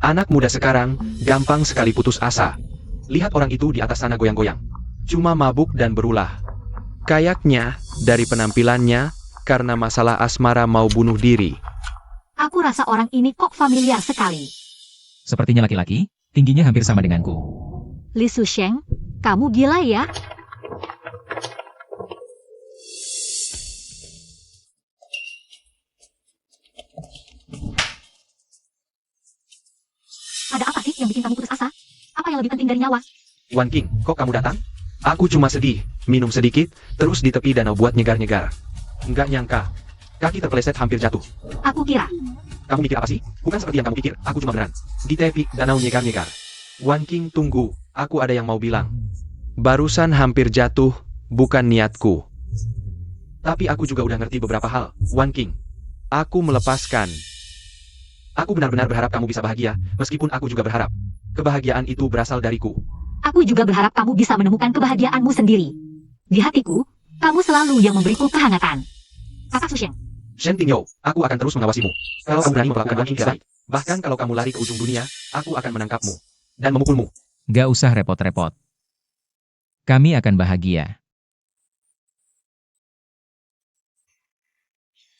Anak muda sekarang, gampang sekali putus asa. Lihat orang itu di atas sana goyang-goyang. Cuma mabuk dan berulah. Kayaknya, dari penampilannya, karena masalah asmara mau bunuh diri. Aku rasa orang ini kok familiar sekali. Sepertinya laki-laki, tingginya hampir sama denganku. Li Susheng, kamu gila ya? Ada apa sih yang bikin kamu putus asa? Apa yang lebih penting dari nyawa? Wan King, kok kamu datang? Aku cuma sedih, minum sedikit, terus di tepi danau buat nyegar-nyegar. Nggak nyangka, kaki terpeleset hampir jatuh. Aku kira. Kamu mikir apa sih? Bukan seperti yang kamu pikir, aku cuma beneran. Di tepi danau nyegar-nyegar. Wan King, tunggu, aku ada yang mau bilang. Barusan hampir jatuh, bukan niatku. Tapi aku juga udah ngerti beberapa hal, Wan King. Aku melepaskan. Aku benar-benar berharap kamu bisa bahagia, meskipun aku juga berharap kebahagiaan itu berasal dariku. Aku juga berharap kamu bisa menemukan kebahagiaanmu sendiri. Di hatiku, kamu selalu yang memberiku kehangatan. Kakak Susheng, Shen Tingyo, aku akan terus mengawasimu. Kalau kamu berani memperlakukan Wan King tidak baik, bahkan kalau kamu lari ke ujung dunia, aku akan menangkapmu dan memukulmu. Gak usah repot-repot. Kami akan bahagia.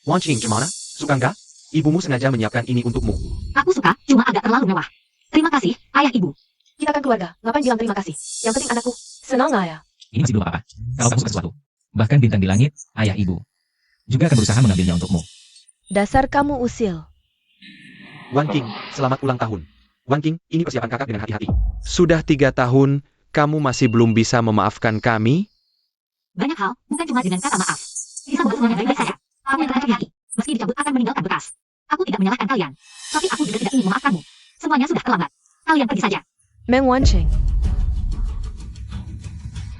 Wan Qing, gimana? Suka nggak? Ibumu sengaja menyiapkan ini untukmu. aku suka, cuma agak terlalu mewah. Terima kasih, ayah ibu. Kita kan keluarga, ngapain bilang terima kasih? Yang penting anakku, senang nggak ya? Ini masih belum apa-apa. Kalau kamu suka sesuatu, bahkan bintang di langit, ayah ibu, juga akan berusaha mengambilnya untukmu. Dasar kamu usil. Wan Qing, selamat ulang tahun. Wan Qing, ini persiapan kakak dengan hati-hati. Sudah 3 tahun, kamu masih belum bisa memaafkan kami? Banyak hal, bukan cuma dengan kata maaf. Bisa buat semuanya baik-baik saja. Aku yang terancam di hati. Meski dicabut akan meninggalkan bekas. Aku tidak menyalahkan kalian. Tapi aku juga tidak ingin memaafkanmu. Semuanya sudah terlambat. Kalian pergi saja. Meng Wansheng.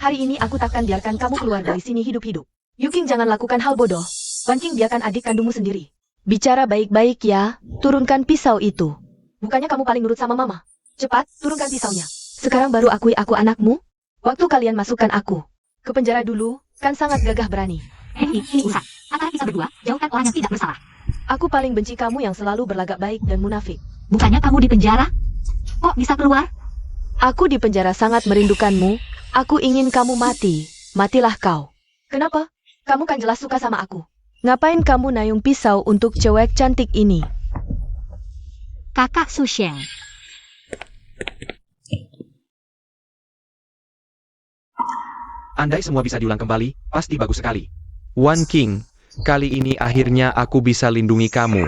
Hari ini aku takkan biarkan kamu keluar dari sini hidup-hidup. Yuking, jangan lakukan hal bodoh. Wan Qing, biarkan adik kandungmu sendiri. Bicara baik-baik ya, turunkan pisau itu. Bukannya kamu paling nurut sama mama? Cepat, turunkan pisaunya. Sekarang baru akui aku anakmu? Waktu kalian masukkan aku ke penjara dulu, kan sangat gagah berani. Hei, ini urusan. Antara kita berdua, jauhkan orang yang tidak bersalah. Aku paling benci kamu yang selalu berlagak baik dan munafik. Bukannya kamu di penjara? Kok bisa keluar? Aku di penjara sangat merindukanmu. Aku ingin kamu mati. Matilah kau. Kenapa? Kamu kan jelas suka sama aku. Ngapain kamu nayung pisau untuk cewek cantik ini? Kakak Susheng. Andai semua bisa diulang kembali, pasti bagus sekali. Wan King, kali ini akhirnya aku bisa lindungi kamu.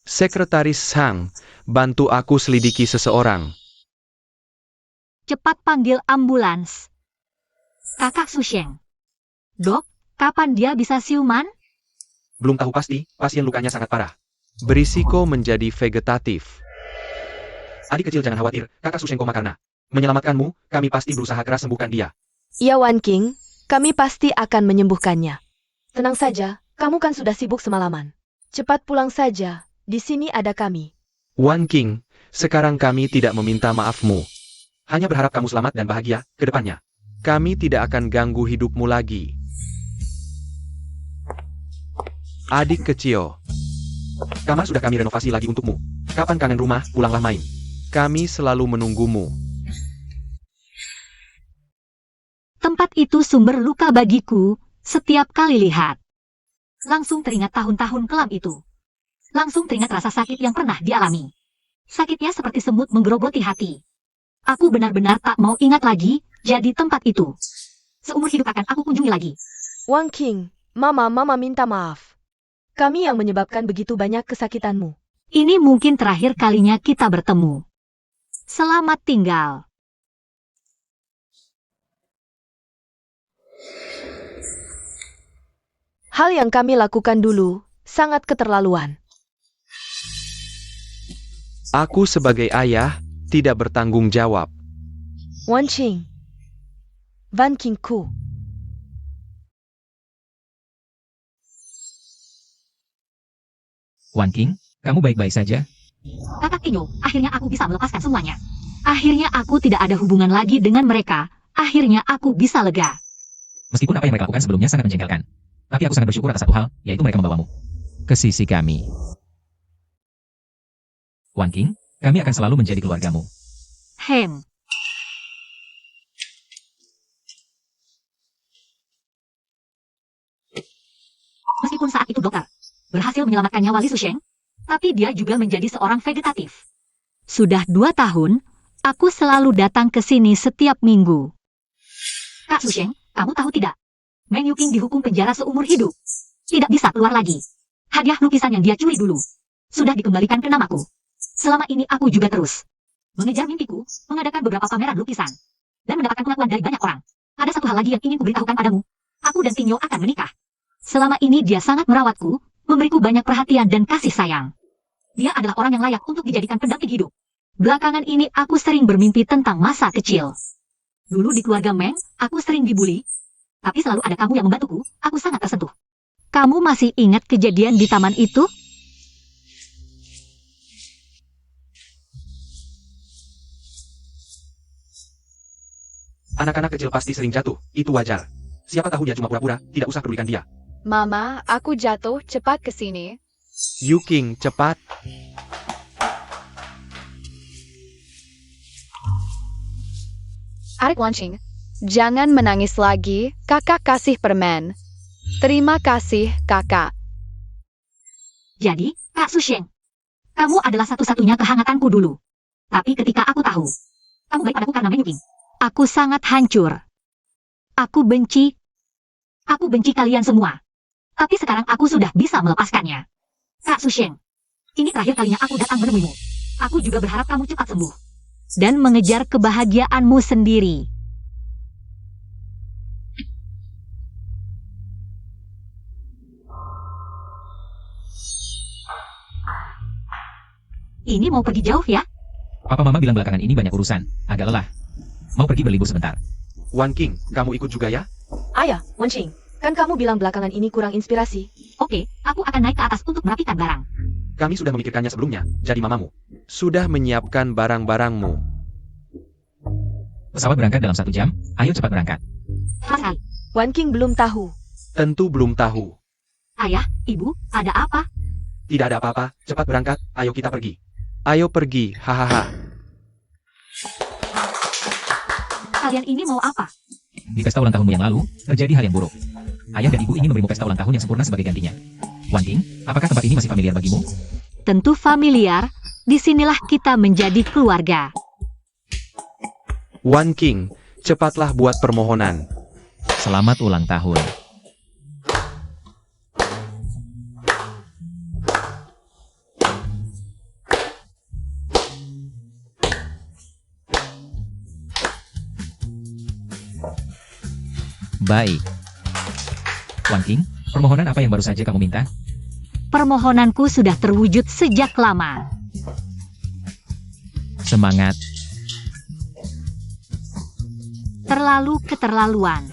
Sekretaris Sang, bantu aku selidiki seseorang. Cepat panggil ambulans. Kakak Susheng. Dok, kapan dia bisa siuman? Belum tahu pasti, pasien lukanya sangat parah. Berisiko menjadi vegetatif. Adik kecil jangan khawatir, kakak Susheng koma karena menyelamatkanmu, kami pasti berusaha keras sembuhkan dia. Ya Wan King, kami pasti akan menyembuhkannya. Tenang saja, kamu kan sudah sibuk semalaman. Cepat pulang saja, di sini ada kami. Wan King, sekarang kami tidak meminta maafmu. Hanya berharap kamu selamat dan bahagia ke depannya. Kami tidak akan ganggu hidupmu lagi. Adik kecil, Kamar sudah kami renovasi lagi untukmu. Kapan kangen rumah, pulanglah main. kami selalu menunggumu. Tempat itu sumber luka bagiku, setiap kali lihat. Langsung teringat tahun-tahun kelam itu. Langsung teringat rasa sakit yang pernah dialami. Sakitnya seperti semut menggerogoti hati. Aku benar-benar tak mau ingat lagi, jadi tempat itu. Seumur hidup akan aku kunjungi lagi. Wan King, Mama minta maaf. Kami yang menyebabkan begitu banyak kesakitanmu. Ini mungkin terakhir kalinya kita bertemu. Selamat tinggal. Hal yang kami lakukan dulu sangat keterlaluan. Aku sebagai ayah, tidak bertanggung jawab. Wan Qing, Van Kingku. Wan King, kamu baik-baik saja? Kakak Inyo, akhirnya aku bisa melepaskan semuanya. Akhirnya aku tidak ada hubungan lagi dengan mereka. Akhirnya aku bisa lega. Meskipun apa yang mereka lakukan sebelumnya sangat menjengkelkan. Tapi aku sangat bersyukur atas satu hal, yaitu mereka membawamu ke sisi kami. Wan King, kami akan selalu menjadi keluargamu. Hem. Meskipun saat itu dokter berhasil menyelamatkan nyawa Li Susheng, tapi dia juga menjadi seorang vegetatif. Sudah 2 tahun, aku selalu datang ke sini setiap minggu. Kak Susheng, kamu tahu tidak? Meng Yuking dihukum penjara seumur hidup. Tidak bisa keluar lagi. Hadiah lukisan yang dia curi dulu sudah dikembalikan ke namaku. Selama ini aku juga terus mengejar mimpiku, mengadakan beberapa pameran lukisan, dan mendapatkan pengakuan dari banyak orang. Ada satu hal lagi yang ingin kuberitahukan padamu. Aku dan Tinyo akan menikah. Selama ini dia sangat merawatku, memberiku banyak perhatian dan kasih sayang. Dia adalah orang yang layak untuk dijadikan pendamping hidup. Belakangan ini aku sering bermimpi tentang masa kecil. Dulu di keluarga Meng, aku sering dibully. Tapi selalu ada kamu yang membantuku, aku sangat tersentuh. Kamu masih ingat kejadian di taman itu? Anak-anak kecil pasti sering jatuh, itu wajar. Siapa tahu dia cuma pura-pura, tidak usah pedulikan dia. Mama, aku jatuh, cepat ke sini. Yuking, cepat. Adik Wan Qing, jangan menangis lagi, kakak kasih permen. Terima kasih, kakak. Jadi, Kak Susheng, kamu adalah satu-satunya kehangatanku dulu. Tapi ketika aku tahu, kamu baik padaku karena Meng Yuking, aku sangat hancur. Aku benci kalian semua. Tapi sekarang aku sudah bisa melepaskannya. Kak Susheng, ini terakhir kalinya aku datang menemuimu. Aku juga berharap kamu cepat sembuh. Dan mengejar kebahagiaanmu sendiri. ini mau pergi jauh ya? Papa Mama bilang belakangan ini banyak urusan, agak lelah. Mau pergi berlibur sebentar. Wan King, kamu ikut juga ya? Ayah, Wenqing, kan kamu bilang belakangan ini kurang inspirasi. Oke, aku akan naik ke atas untuk merapikan barang. Kami sudah memikirkannya sebelumnya, jadi mamamu. Sudah menyiapkan barang-barangmu. Pesawat berangkat dalam 1 jam, ayo cepat berangkat. Cepat sekali. Wenqing belum tahu. Tentu belum tahu. Ayah, ibu, ada apa? Tidak ada apa-apa, cepat berangkat, ayo kita pergi. Ayo pergi, hahaha. Kalian ini mau apa? Di pesta ulang tahunmu yang lalu, terjadi hal yang buruk. Ayah dan ibu ingin memberimu pesta ulang tahun yang sempurna sebagai gantinya. Wan King, apakah tempat ini masih familiar bagimu? Tentu familiar. Disinilah kita menjadi keluarga. Wan King, cepatlah buat permohonan. Selamat ulang tahun. Baik. Wan King, permohonan apa yang baru saja kamu minta? Permohonanku sudah terwujud sejak lama. Semangat. Terlalu keterlaluan.